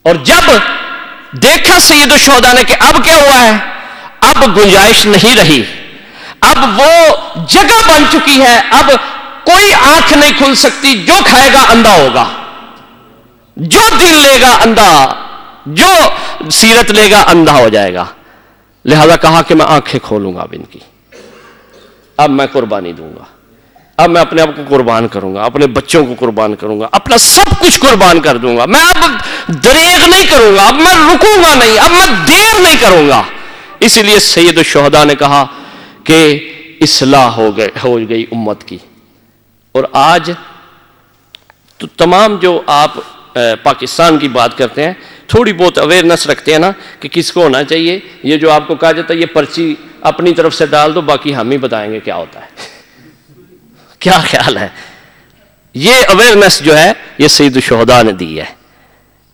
اور جب دیکھا سید الشہداء نے کہ اب کیا ہوا ہے، اب گنجائش نہیں رہی، اب وہ جگہ بن چکی ہے، اب کوئی آنکھ نہیں کھل سکتی، جو کھائے گا اندھا ہوگا، جو دل لے گا اندھا، جو سیرت لے گا اندھا ہو جائے گا۔ لہذا کہا کہ میں آنکھیں کھولوں گا اب ان کی، اب میں قربانی دوں گا، اب میں اپنے آپ کو قربان کروں گا، اپنے بچوں کو قربان کروں گا، اپنا سب کچھ قربان کر دوں گا، میں اب دریغ نہیں کروں گا، اب میں رکوں گا نہیں، اب میں دیر نہیں کروں گا۔ اس لیے سید الشہداء نے کہا کہ اصلاح ہو گئی امت کی۔ اور آج تو تمام جو آپ پاکستان کی بات کرتے ہیں، تھوڑی بہت اویئرنس رکھتے ہیں نا کہ کس کو ہونا چاہیے، یہ جو آپ کو کہا جاتا ہے یہ پرچی اپنی طرف سے ڈال دو، باقی ہم ہی بتائیں گے کیا ہوتا ہے۔ کیا خیال ہے؟ یہ اویئرنس جو ہے یہ سید الشہداء نے دی ہے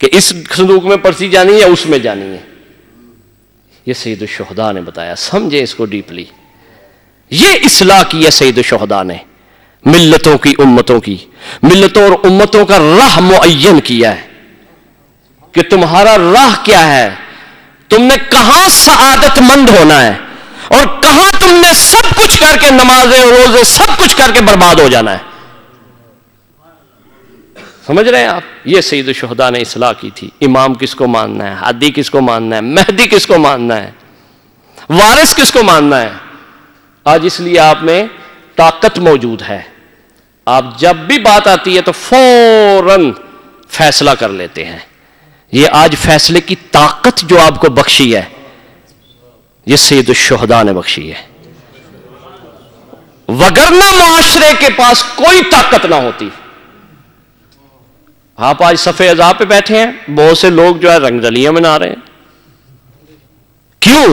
کہ اس صندوق میں پرچی جانی ہے یا اس میں جانی ہے، یہ سید الشہداء نے بتایا۔ سمجھیں اس کو ڈیپلی، یہ اصلاح کی ہے سید الشہداء نے، ملتوں کی، امتوں کی، ملتوں اور امتوں کا راہ معین کیا ہے کہ تمہارا راہ کیا ہے، تم نے کہاں سعادت مند ہونا ہے، اور کہاں تم نے سب کچھ کر کے، نمازیں روزے سب کچھ کر کے برباد ہو جانا ہے۔ سمجھ رہے ہیں آپ؟ یہ سید الشہداء نے اصلاح کی تھی۔ امام کس کو ماننا ہے، ہادی کس کو ماننا ہے، مہدی کس کو ماننا ہے، وارث کس کو ماننا ہے۔ آج اس لیے آپ میں طاقت موجود ہے، آپ جب بھی بات آتی ہے تو فوراً فیصلہ کر لیتے ہیں۔ یہ آج فیصلے کی طاقت جو آپ کو بخشی ہے، یہ سید الشہداء نے بخشی ہے، وگرنہ معاشرے کے پاس کوئی طاقت نہ ہوتی۔ آپ آج صف اعزاء پہ بیٹھے ہیں، بہت سے لوگ جو ہے رنگ رلیاں منا رہے ہیں، کیوں؟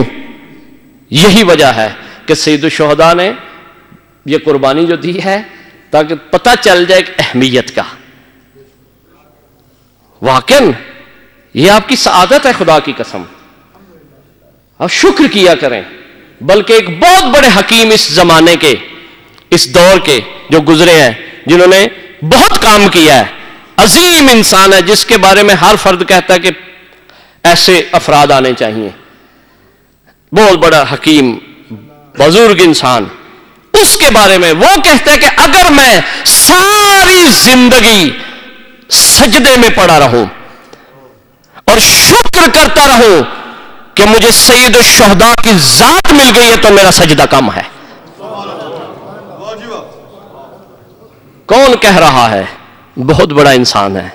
یہی وجہ ہے کہ سید الشہداء نے یہ قربانی جو دی ہے تاکہ پتہ چل جائے اہمیت کا۔ واقعاً یہ آپ کی سعادت ہے، خدا کی قسم۔ آپ شکر کیا کریں بلکہ ایک بہت بڑے حکیم اس زمانے کے، اس دور کے جو گزرے ہیں، جنہوں نے بہت کام کیا ہے، عظیم انسان ہے جس کے بارے میں ہر فرد کہتا ہے کہ ایسے افراد آنے چاہیے، بہت بڑا حکیم بزرگ انسان، اس کے بارے میں وہ کہتا ہے کہ اگر میں ساری زندگی سجدے میں پڑا رہوں اور شکر کرتا رہوں کہ مجھے سید الشہداء کی ذات مل گئی ہے تو میرا سجدہ کم ہے۔ کون کہہ رہا ہے؟ بہت بڑا انسان ہے،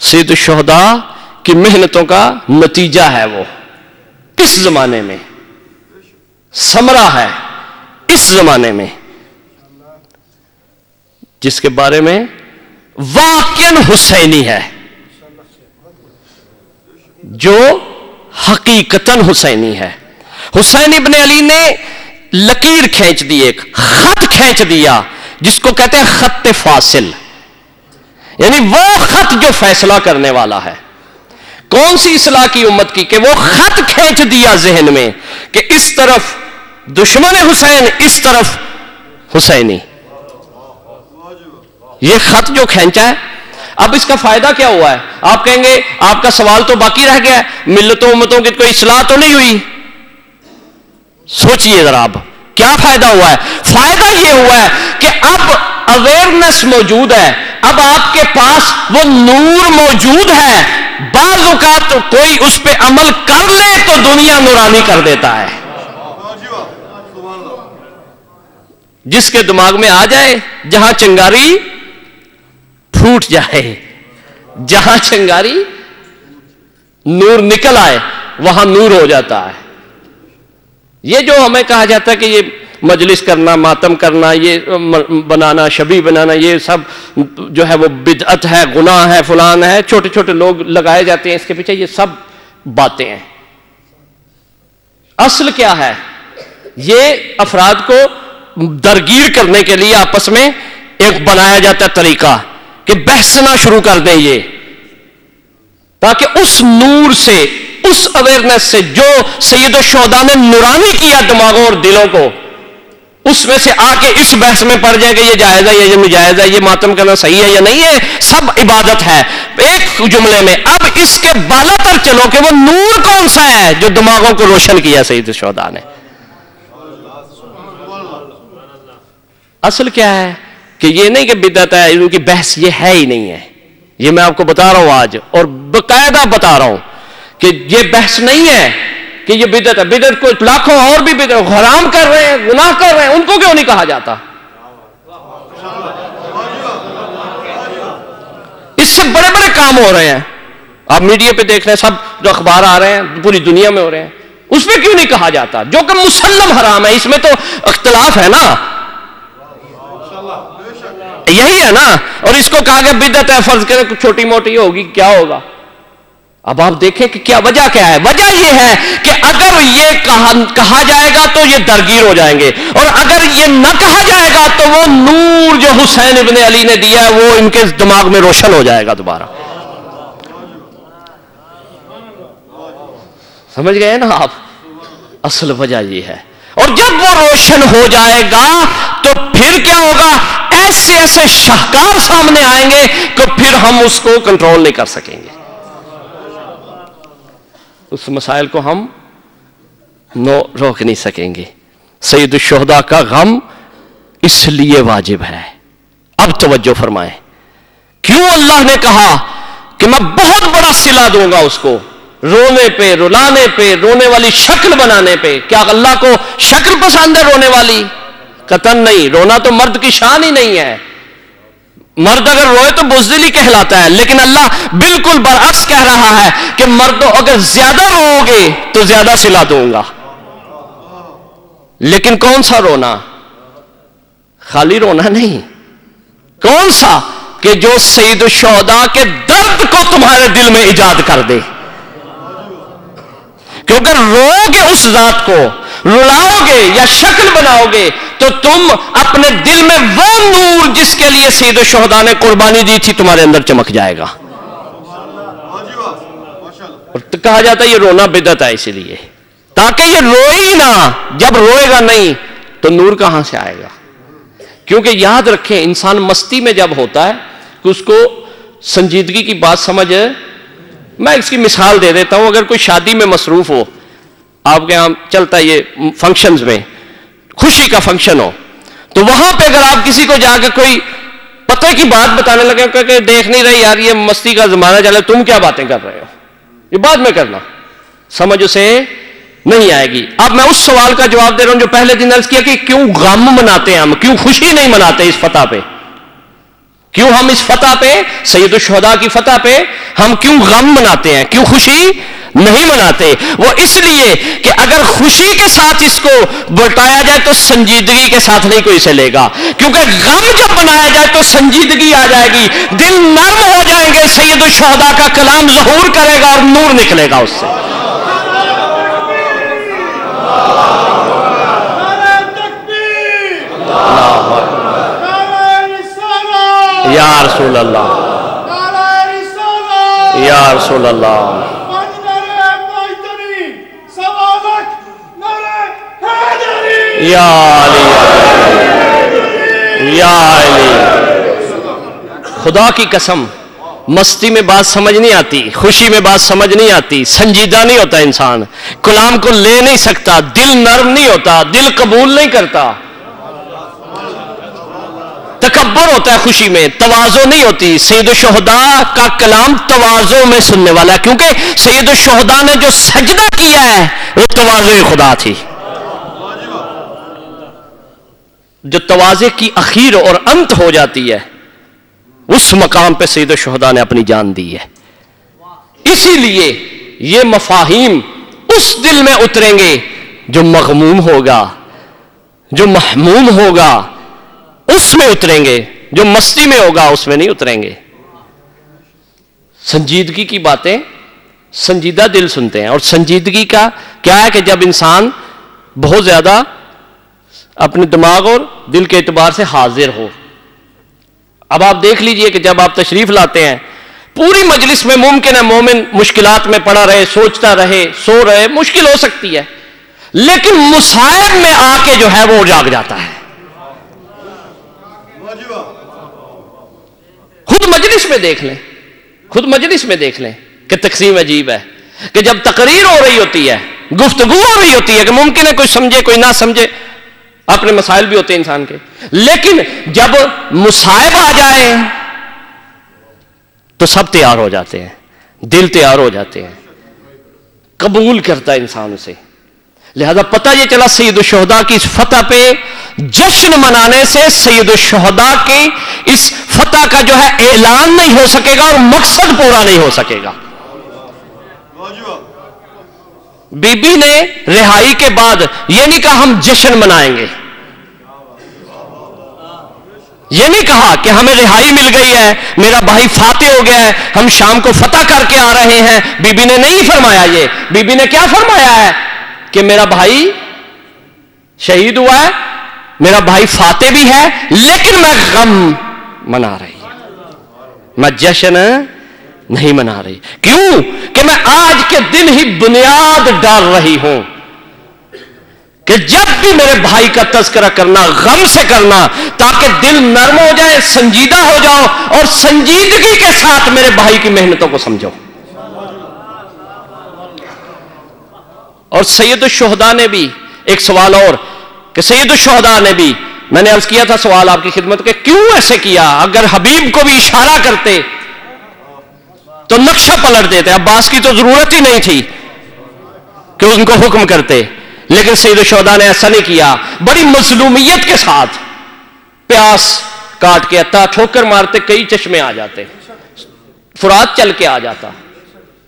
سید الشہداء کی محنتوں کا نتیجہ ہے وہ، اس زمانے میں ثمرہ ہے، اس زمانے میں، جس کے بارے میں واقعاً حسینی ہے، جو حقیقتاً حسینی ہے۔ حسین ابن علی نے لکیر کھینچ دی، ایک خط کھینچ دیا جس کو کہتے ہیں خط فاصل، یعنی وہ خط جو فیصلہ کرنے والا ہے۔ کون سی اصلاح کی امت کی کہ وہ خط کھینچ دیا ذہن میں کہ اس طرف دشمن حسین، اس طرف حسینی، یہ خط جو کھینچا ہے۔ اب اس کا فائدہ کیا ہوا ہے؟ آپ کہیں گے آپ کا سوال تو باقی رہ گیا ہے، ملتوں امتوں کی کوئی اصلاح تو نہیں ہوئی؟ سوچئے ذرا اب کیا فائدہ ہوا ہے؟ فائدہ یہ ہوا ہے کہ اب اویئرنس موجود ہے، اب آپ کے پاس وہ نور موجود ہے، بعض اوقات کوئی اس پہ عمل کر لے تو دنیا نورانی کر دیتا ہے۔ جس کے دماغ میں آ جائے جہاں چنگاری پھوٹ جائے، جہاں چنگاری نور نکل آئے وہاں نور ہو جاتا ہے۔ یہ جو ہمیں کہا جاتا ہے کہ یہ مجلس کرنا، ماتم کرنا، یہ بنانا، شبیہ بنانا، یہ سب جو ہے وہ بدعت ہے، گناہ ہے، فلان ہے، چھوٹے چھوٹے لوگ لگائے جاتے ہیں اس کے پیچھے، یہ سب باتیں ہیں۔ اصل کیا ہے؟ یہ افراد کو درگیر کرنے کے لیے آپس میں ایک بنایا جاتا ہے طریقہ کہ بحثنا شروع کر دیں یہ، تاکہ اس نور سے، اس اویئرنس سے جو سید الشہداء نے نورانی کیا دماغوں اور دلوں کو، اس میں سے آ کے اس بحث میں پڑ جائے کہ یہ جائز ہے، یہ ناجائز ہے، یہ ماتم کرنا صحیح ہے یا نہیں ہے، سب عبادت ہے ایک جملے میں۔ اب اس کے بالا تر چلو کہ وہ نور کون سا ہے جو دماغوں کو روشن کیا سید الشہداء نے۔ اصل کیا ہے کہ یہ نہیں کہ بدعت ہے، ان کی بحث یہ ہے ہی نہیں ہے، یہ میں آپ کو بتا رہا ہوں آج، اور باقاعدہ بتا رہا ہوں کہ یہ بحث نہیں ہے کہ یہ بدعت ہے۔ بدعت کو لاکھوں اور بھی بدعت حرام کر رہے ہیں، گناہ کر رہے ہیں، ان کو کیوں نہیں کہا جاتا؟ اس سے بڑے بڑے کام ہو رہے ہیں، آپ میڈیا پہ دیکھ رہے ہیں، سب جو اخبار آ رہے ہیں پوری دنیا میں ہو رہے ہیں، اس پہ کیوں نہیں کہا جاتا؟ جو کہ مسلم حرام ہے، اس میں تو اختلاف ہے نا، یہی ہے نا۔ اور اس کو کہا گیا بدعت ہے، فرض کریں چھوٹی موٹی ہوگی، کیا ہوگا؟ اب آپ دیکھیں کہ کیا وجہ کیا ہے؟ وجہ یہ ہے کہ اگر یہ کہا جائے گا تو یہ درگیر ہو جائیں گے، اور اگر یہ نہ کہا جائے گا تو وہ نور جو حسین ابن علی نے دیا ہے وہ ان کے دماغ میں روشن ہو جائے گا دوبارہ۔ سمجھ گئے نا آپ؟ اصل وجہ یہ ہے، اور جب وہ روشن ہو جائے گا تو پھر کیا ہوگا؟ ایسے ایسے شاہکار سامنے آئیں گے کہ پھر ہم اس کو کنٹرول نہیں کر سکیں گے، اس مسائل کو ہم روک نہیں سکیں گے۔ سید الشہداء کا غم اس لیے واجب ہے۔ اب توجہ فرمائیں، کیوں اللہ نے کہا کہ میں بہت بڑا صلہ دوں گا اس کو، رونے پہ، رلانے پہ، رونے والی شکل بنانے پہ؟ کیا اللہ کو شکل پسند ہے رونے والی؟ قطعاً نہیں، رونا تو مرد کی شان ہی نہیں ہے، مرد اگر روئے تو بزدلی کہلاتا ہے، لیکن اللہ بالکل برعکس کہہ رہا ہے کہ مردوں اگر زیادہ رو گے تو زیادہ صلہ دوں گا۔ لیکن کون سا رونا؟ خالی رونا نہیں، کون سا؟ کہ جو سید الشہداء کے درد کو تمہارے دل میں ایجاد کر دے، کیونکہ رو گے اس ذات کو، رلاؤ گے یا شکل بناؤ گے تو تم اپنے دل میں وہ نور جس کے لیے سید الشہداء نے قربانی دی تھی تمہارے اندر چمک جائے گا۔ اور کہا جاتا ہے یہ رونا بدعت ہے، اسی لیے تاکہ یہ روئے ہی نہ. جب روئے گا نہیں تو نور کہاں سے آئے گا؟ کیونکہ یاد رکھیں انسان مستی میں جب ہوتا ہے کہ اس کو سنجیدگی کی بات سمجھ. میں اس کی مثال دے دیتا ہوں. اگر کوئی شادی میں مصروف ہو, آپ کے یہاں چلتا ہے یہ فنکشنز میں, خوشی کا فنکشن ہو, تو وہاں پہ اگر آپ کسی کو جا کے کوئی پتہ کی بات بتانے لگے کہ دیکھ نہیں رہے یار یہ مستی کا زمانہ چلا, تم کیا باتیں کر رہے ہو, یہ بعد میں کرنا, سمجھ اسے نہیں آئے گی. اب میں اس سوال کا جواب دے رہا ہوں جو پہلے دن عرض کیا کہ کیوں غم مناتے ہیں ہم, کیوں خوشی نہیں مناتے اس فتح پہ, کیوں ہم اس فتح پہ, سید الشہداء کی فتح پہ ہم کیوں غم مناتے ہیں, کیوں خوشی نہیں مناتے؟ وہ اس لیے کہ اگر خوشی کے ساتھ اس کو بٹایا جائے تو سنجیدگی کے ساتھ نہیں کوئی اسے لے گا, کیونکہ غم جب بنایا جائے تو سنجیدگی آ جائے گی, دل نرم ہو جائیں گے, سید الشہداء کا کلام ظہور کرے گا اور نور نکلے گا اس سے. یا رسول اللہ, یا رسول اللہ, یا علی, یا علی. خدا کی قسم مستی میں بات سمجھ نہیں آتی, خوشی میں بات سمجھ نہیں آتی, سنجیدہ نہیں ہوتا انسان, کلام کو لے نہیں سکتا, دل نرم نہیں ہوتا, دل قبول نہیں کرتا, تکبر ہوتا ہے خوشی میں, تواضع نہیں ہوتی. سید الشہداء کا کلام تواضع میں سننے والا ہے, کیونکہ سید الشہداء نے جو سجدہ کیا ہے وہ تواضع خدا تھی. جو تواضع کی اخیر اور انت ہو جاتی ہے اس مقام پہ سید الشہداء نے اپنی جان دی ہے. اسی لیے یہ مفاہیم اس دل میں اتریں گے جو مغموم ہوگا, جو محموم ہوگا اس میں اتریں گے, جو مستی میں ہوگا اس میں نہیں اتریں گے. سنجیدگی کی باتیں سنجیدہ دل سنتے ہیں, اور سنجیدگی کا کیا ہے کہ جب انسان بہت زیادہ اپنے دماغ اور دل کے اعتبار سے حاضر ہو. اب آپ دیکھ لیجئے کہ جب آپ تشریف لاتے ہیں پوری مجلس میں ممکن ہے مومن مشکلات میں پڑا رہے, سوچتا رہے, سو رہے, مشکل ہو سکتی ہے, لیکن مصائب میں آ کے جو ہے وہ جاگ جاتا ہے. خود مجلس میں دیکھ لیں, خود مجلس میں دیکھ لیں کہ تقسیم عجیب ہے کہ جب تقریر ہو رہی ہوتی ہے, گفتگو ہو رہی ہوتی ہے کہ ممکن ہے کوئی سمجھے کوئی نہ سمجھے, اپنے مسائل بھی ہوتے ہیں انسان کے, لیکن جب مصائب آ جائے تو سب تیار ہو جاتے ہیں, دل تیار ہو جاتے ہیں, قبول کرتا ہے انسان اسے. لہذا پتہ یہ چلا سید الشہداء کی اس فتح پہ جشن منانے سے سید الشہداء کی اس فتح کا جو ہے اعلان نہیں ہو سکے گا اور مقصد پورا نہیں ہو سکے گا. بی بی نے رہائی کے بعد یہ نہیں کہا ہم جشن منائیں گے, یہ نہیں کہا کہ ہمیں رہائی مل گئی ہے, میرا بھائی فاتح ہو گیا ہے, ہم شام کو فتح کر کے آ رہے ہیں. بی بی نے نہیں فرمایا یہ, بی بی نے کیا فرمایا ہے کہ میرا بھائی شہید ہوا ہے, میرا بھائی فاتح بھی ہے, لیکن میں غم منا رہی ہوں, میں جشن نہیں منا رہی. کیوں کہ میں آج کے دن ہی بنیاد ڈال رہی ہوں کہ جب بھی میرے بھائی کا تذکرہ کرنا غم سے کرنا, تاکہ دل نرم ہو جائے, سنجیدہ ہو جاؤ, اور سنجیدگی کے ساتھ میرے بھائی کی محنتوں کو سمجھو. اور سید الشہداء نے بھی ایک سوال اور, کہ سید الشہداء نے بھی, میں نے عرض کیا تھا سوال آپ کی خدمت کہ کیوں ایسے کیا, اگر حبیب کو بھی اشارہ کرتے تو نقشہ پلٹ دیتے. عباس کی تو ضرورت ہی نہیں تھی کہ ان کو حکم کرتے, لیکن سید الشہداء نے ایسا نہیں کیا, بڑی مظلومیت کے ساتھ پیاس کاٹ کے عطا ٹھوکر مارتے کئی چشمے آ جاتے, فرات چل کے آ جاتا,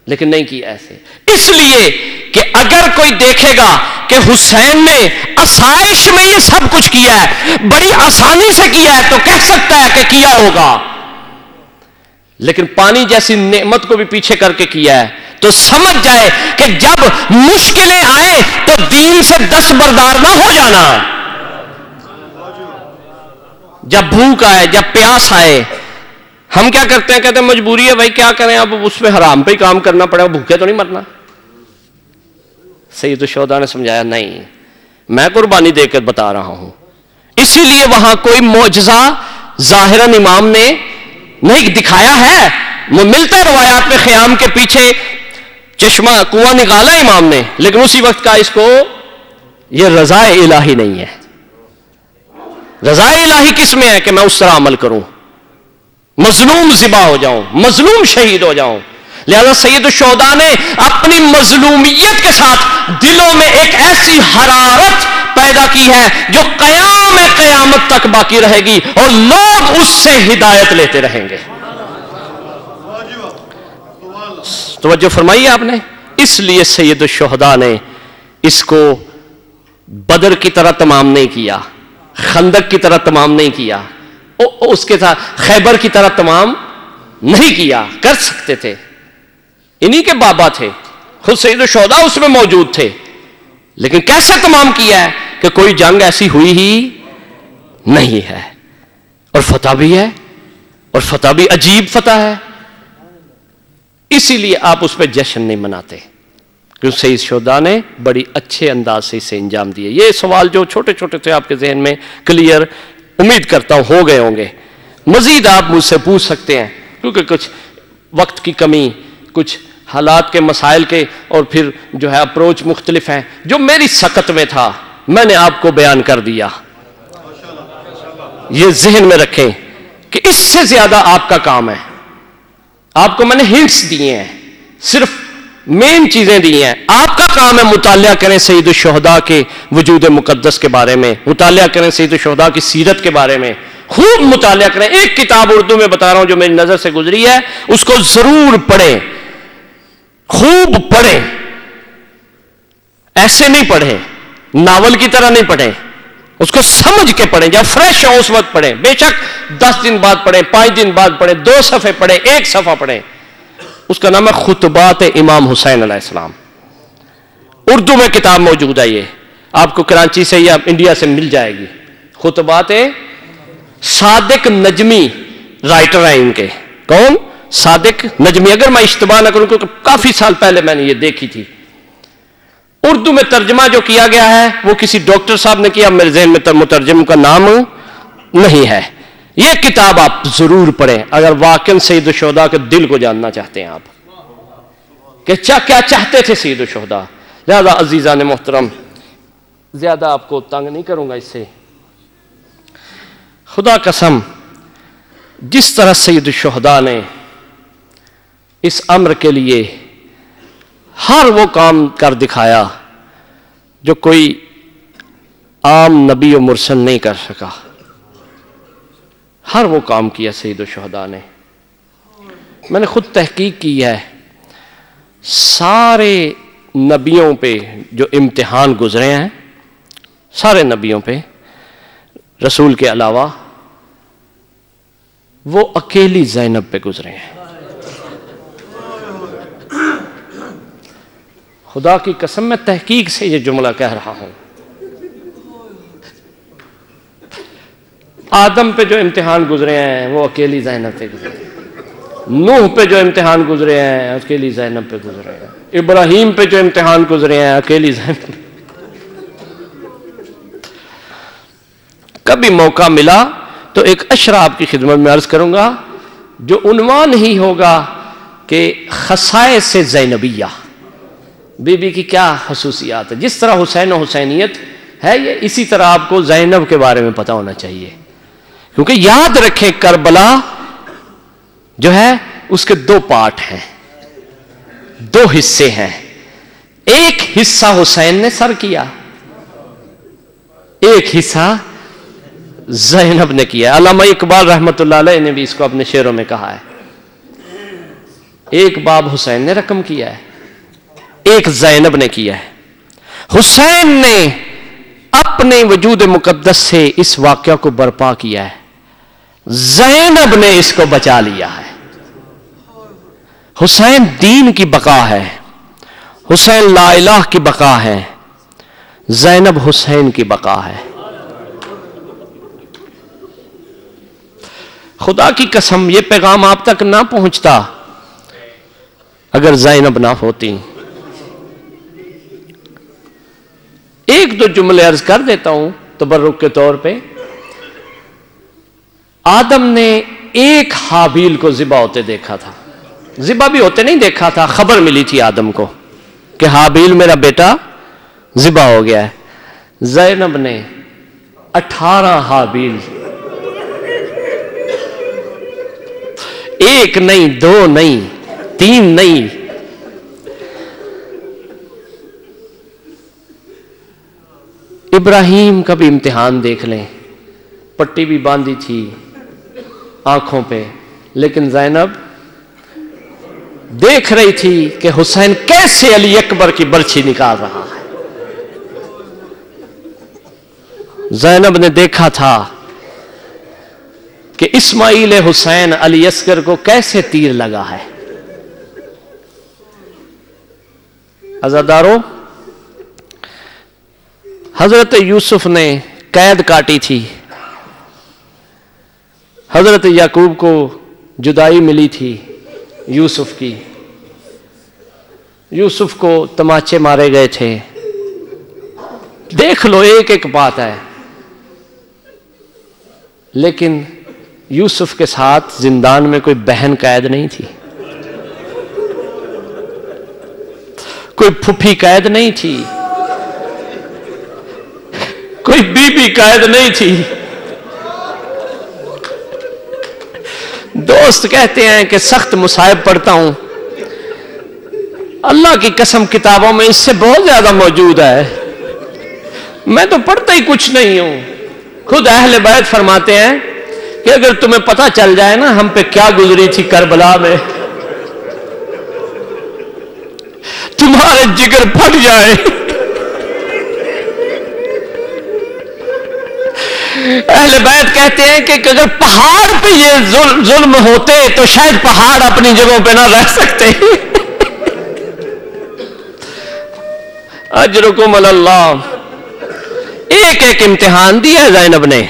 لیکن نہیں کیا ایسے. اس لیے کہ اگر کوئی دیکھے گا کہ حسین نے آسائش میں یہ سب کچھ کیا ہے, بڑی آسانی سے کیا ہے, تو کہہ سکتا ہے کہ کیا ہوگا, لیکن پانی جیسی نعمت کو بھی پیچھے کر کے کیا ہے, تو سمجھ جائے کہ جب مشکلیں آئیں تو دین سے دستبردار نہ ہو جانا. جب بھوک آئے, جب پیاس آئے, ہم کیا کرتے ہیں, کہتے ہیں مجبوری ہے بھائی, کیا کریں, اب اس میں حرام پہ ہی کام کرنا پڑے گا, بھوکے تو نہیں مرنا. سید الشہداء نے سمجھایا نہیں، میں قربانی دے کر بتا رہا ہوں، اسی لیے وہاں کوئی معجزہ ظاہراً امام نے نہیں دکھایا ہے، وہ ملتا ہے روایات میں خیام کے پیچھے چشمہ کنواں نکالا امام نے، لیکن اسی وقت کا اس کو یہ رضا الہی نہیں ہے۔ رضا الہی کس میں ہے کہ میں اس طرح عمل کروں، مظلوم ذبح ہو جاؤں، مظلوم شہید ہو جاؤں۔ لہذا سید الشہداء نے اپنی مظلومیت کے ساتھ دلوں میں ایک ایسی حرارت پیدا کی ہے جو قیامت تک باقی رہے گی اور لوگ اس سے ہدایت لیتے رہیں گے۔ توجہ فرمائیے آپ نے، اس لیے سید الشہداء نے اس کو بدر کی طرح تمام نہیں کیا، خندق کی طرح تمام نہیں کیا، اس کے ساتھ خیبر کی طرح تمام نہیں کیا، کر سکتے تھے، انہی کے بابا تھے، خود سید الشہداء اس میں موجود تھے، لیکن کیسے تمام کیا ہے کہ کوئی جنگ ایسی ہوئی ہی نہیں ہے، اور فتح بھی ہے، اور فتح بھی عجیب فتح ہے، اسی لیے آپ اس پہ جشن نہیں مناتے، کیونکہ سید الشہداء نے بڑی اچھے انداز سے اسے انجام دیے۔ یہ سوال جو چھوٹے چھوٹے تھے آپ کے ذہن میں کلیئر امید کرتا ہوں ہو گئے ہوں گے، مزید آپ مجھ سے پوچھ سکتے ہیں، کیونکہ کچھ وقت کی کمی، کچھ حالات کے مسائل کے، اور پھر جو ہے اپروچ مختلف ہیں، جو میری سکت میں تھا میں نے آپ کو بیان کر دیا۔ یہ ذہن میں رکھیں کہ اس سے زیادہ آپ کا کام ہے، آپ کو میں نے ہنٹس دیے ہیں، صرف مین چیزیں دی ہیں، آپ کا کام ہے مطالعہ کریں سید الشہداء کے وجود مقدس کے بارے میں، مطالعہ کریں سید الشہداء کی سیرت کے بارے میں، خوب مطالعہ کریں۔ ایک کتاب اردو میں بتا رہا ہوں جو میری نظر سے گزری ہے، اس کو ضرور پڑھیں، خوب پڑھیں، ایسے نہیں پڑھیں، ناول کی طرح نہیں پڑھیں، اس کو سمجھ کے پڑھیں، جب فریش ہو اس وقت پڑھیں، بے شک 10 دن بعد پڑھیں، 5 دن بعد پڑھیں، 2 صفحے پڑھیں، 1 صفحہ پڑھیں۔ اس کا نام ہے خطبات امام حسین علیہ السلام، اردو میں کتاب موجود ہے، یہ آپ کو کراچی سے یا انڈیا سے مل جائے گی۔ خطبات صادق نجمی رائٹر ہیں ان کے، کون؟ صادق نجمی، اگر میں اشتباہ نہ کروں کیونکہ کافی سال پہلے میں نے یہ دیکھی تھی۔ اردو میں ترجمہ جو کیا گیا ہے وہ کسی ڈاکٹر صاحب نے کیا، میرے ذہن میں مترجم کا نام نہیں ہے۔ یہ کتاب آپ ضرور پڑھیں اگر واقعا سید الشہداء کے دل کو جاننا چاہتے ہیں آپ کہ کیا چاہتے تھے سید الشہداء۔ لہذا عزیزان محترم، زیادہ آپ کو تنگ نہیں کروں گا اس سے، خدا قسم جس طرح سید الشہداء نے اس امر کے لیے ہر وہ کام کر دکھایا جو کوئی عام نبی و مرسل نہیں کر سکا، ہر وہ کام کیا سید الشہداء نے۔ میں نے خود تحقیق کی ہے، سارے نبیوں پہ جو امتحان گزرے ہیں، سارے نبیوں پہ رسول کے علاوہ، وہ اکیلی زینب پہ گزرے ہیں۔ خدا کی قسم میں تحقیق سے یہ جملہ کہہ رہا ہوں۔ آدم پہ جو امتحان گزرے ہیں وہ اکیلی زینب پہ گزرے ہیں، نوح پہ جو امتحان گزرے ہیں اکیلی زینب پہ گزرے ہیں، ابراہیم پہ جو امتحان گزرے ہیں اکیلی زینب پہ۔ کبھی موقع ملا تو ایک اشرا آپ کی خدمت میں عرض کروں گا، جو عنوان ہی ہوگا کہ خصائص زینبیہ، بی بی کی کیا خصوصیات ہے۔ جس طرح حسین و حسینیت ہے، یہ اسی طرح آپ کو زینب کے بارے میں پتہ ہونا چاہیے، کیونکہ یاد رکھیں کربلا جو ہے اس کے 2 پارٹ ہیں، 2 حصے ہیں، ایک حصہ حسین نے سر کیا، ایک حصہ زینب نے کیا۔ علامہ اقبال رحمۃ اللہ علیہ نے بھی اس کو اپنے شعروں میں کہا ہے، ایک باب حسین نے رقم کیا ہے، ایک زینب نے کیا ہے۔ حسین نے اپنے وجود مقدس سے اس واقعہ کو برپا کیا ہے، زینب نے اس کو بچا لیا ہے۔ حسین دین کی بقا ہے، حسین لا الہ کی بقا ہے، زینب حسین کی بقا ہے۔ خدا کی قسم یہ پیغام آپ تک نہ پہنچتا اگر زینب نہ ہوتی۔ ایک دو جملے عرض کر دیتا ہوں تبرک کے طور پہ. آدم نے ایک حابیل کو ذبح ہوتے دیکھا تھا. ذبح بھی ہوتے نہیں دیکھا تھا، خبر ملی تھی آدم کو کہ حابیل میرا بیٹا ذبح ہو گیا ہے. زینب نے 18 حابیل، ایک نہیں، دو نہیں، تین نہیں، ابراہیم کا بھی امتحان دیکھ لیں، پٹی بھی باندھی تھی آنکھوں پہ، لیکن زینب دیکھ رہی تھی کہ حسین کیسے علی اکبر کی برچھی نکال رہا ہے. زینب نے دیکھا تھا کہ اسماعیل حسین علی اصغر کو کیسے تیر لگا ہے. عزادارو، حضرت یوسف نے قید کاٹی تھی، حضرت یعقوب کو جدائی ملی تھی یوسف کی، یوسف کو تماچے مارے گئے تھے. دیکھ لو ایک ایک بات ہے. لیکن یوسف کے ساتھ زندان میں کوئی بہن قید نہیں تھی، کوئی پھپھی قید نہیں تھی، کوئی بی بی قید نہیں تھی. دوست کہتے ہیں کہ سخت مصائب پڑھتا ہوں، اللہ کی قسم کتابوں میں اس سے بہت زیادہ موجود ہے، میں تو پڑھتا ہی کچھ نہیں ہوں. خود اہل بیت فرماتے ہیں کہ اگر تمہیں پتہ چل جائے نا ہم پہ کیا گزری تھی کربلا میں، تمہارے جگر پھٹ جائے. اہل بیت کہتے ہیں کہ اگر پہاڑ پہ یہ ظلم ہوتے تو شاید پہاڑ اپنی جگہوں پہ نہ رہ سکتے. اجرکم اللہ. ایک ایک امتحان دیا ہے زینب نے.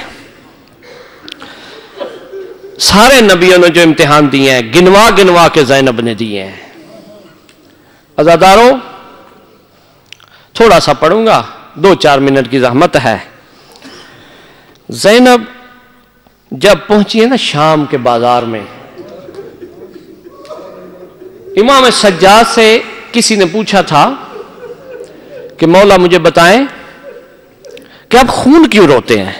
سارے نبیوں نے جو امتحان دیے ہیں گنوا گنوا کے زینب نے دیے ہیں. عزاداروں، تھوڑا سا پڑھوں گا، 2-4 منٹ کی زحمت ہے. زینب جب پہنچی ہے نا شام کے بازار میں، امام سجاد سے کسی نے پوچھا تھا کہ مولا مجھے بتائیں کہ آپ خون کیوں روتے ہیں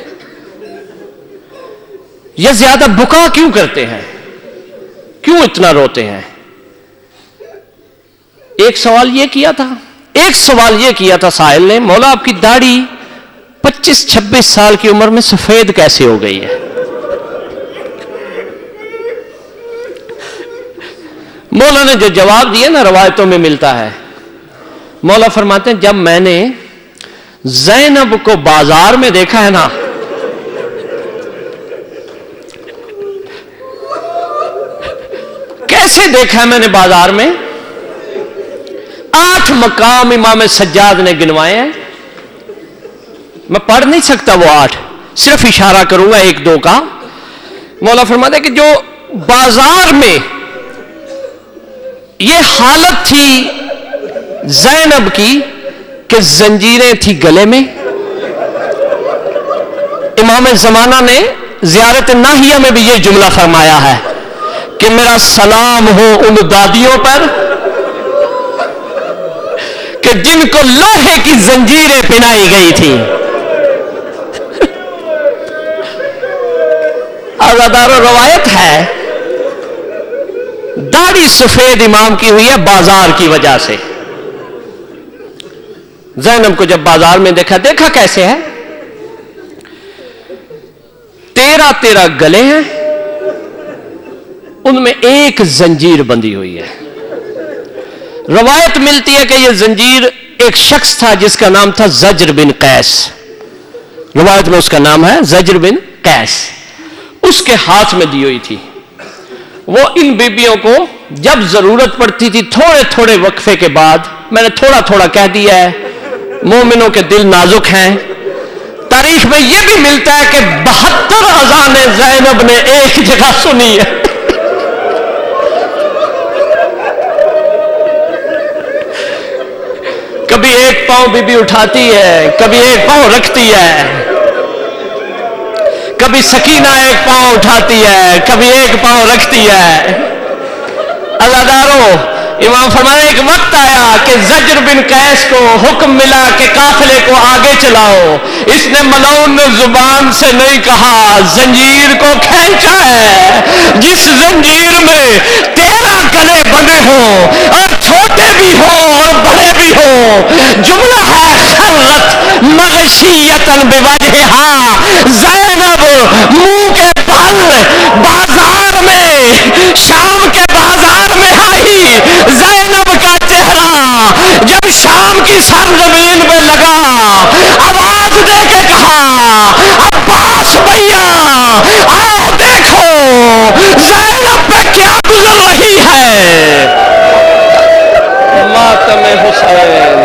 یا زیادہ بکا کیوں کرتے ہیں، کیوں اتنا روتے ہیں. ایک سوال یہ کیا تھا سائل نے، مولا آپ کی داڑھی 25-26 سال کی عمر میں سفید کیسے ہو گئی ہے. مولا نے جو جواب دیا نا روایتوں میں ملتا ہے، مولا فرماتے ہیں جب میں نے زینب کو بازار میں دیکھا ہے نا، کیسے دیکھا ہے میں نے بازار میں، 8 مقام امام سجاد نے گنوائے ہیں. میں پڑھ نہیں سکتا وہ 8، صرف اشارہ کروں گا 1-2 کا. مولا فرماتے ہیں کہ جو بازار میں یہ حالت تھی زینب کی کہ زنجیریں تھی گلے میں. امام زمانہ نے زیارت ناہیہ میں بھی یہ جملہ فرمایا ہے کہ میرا سلام ہو ان دادیوں پر کہ جن کو لوہے کی زنجیریں پہنائی گئی تھی. آزادارو، روایت ہے داڑھی سفید امام کی ہوئی ہے بازار کی وجہ سے. زینب کو جب بازار میں دیکھا کیسے ہے، 13 گلے ہیں، ان میں ایک زنجیر بندھی ہوئی ہے. روایت ملتی ہے کہ یہ زنجیر ایک شخص تھا جس کا نام تھا زجر بن قیس. روایت میں اس کا نام ہے زجر بن قیس. اس کے ہاتھ میں دی ہوئی تھی. وہ ان بیبیوں کو جب ضرورت پڑتی تھی تھوڑے وقفے کے بعد، میں نے تھوڑا کہہ دیا ہے، مومنوں کے دل نازک ہیں. تاریخ میں یہ بھی ملتا ہے کہ 72 اذانیں زینب نے ایک جگہ سنی ہے. کبھی ایک پاؤں بی بی اٹھاتی ہے، کبھی ایک پاؤں رکھتی ہے، کبھی سکینہ ایک پاؤں اٹھاتی ہے، کبھی ایک پاؤں رکھتی ہے۔ عزادارو، امام فرمایا ایک وقت آیا کہ زجر بن قیس کو حکم ملا کہ قافلے کو آگے چلاؤ، اس نے ملعون نے زبان سے نہیں کہا، زنجیر کو کھینچا ہے، جس زنجیر میں 13 گلے بنے ہوں اور چھوٹے بھی ہوں اور بڑے بھی ہوں، جملہ ہے خرت مغشیتن بوجہہا، زینب منہ کے بل بازار میں، شام کے بازار میں آئی، زینب کا چہرہ جب شام کی سرزمین میں لگا، آواز دے کے کہا عباس بھیا آؤ دیکھو زینب پہ کیا گزر رہی ہے۔ ماتم حسین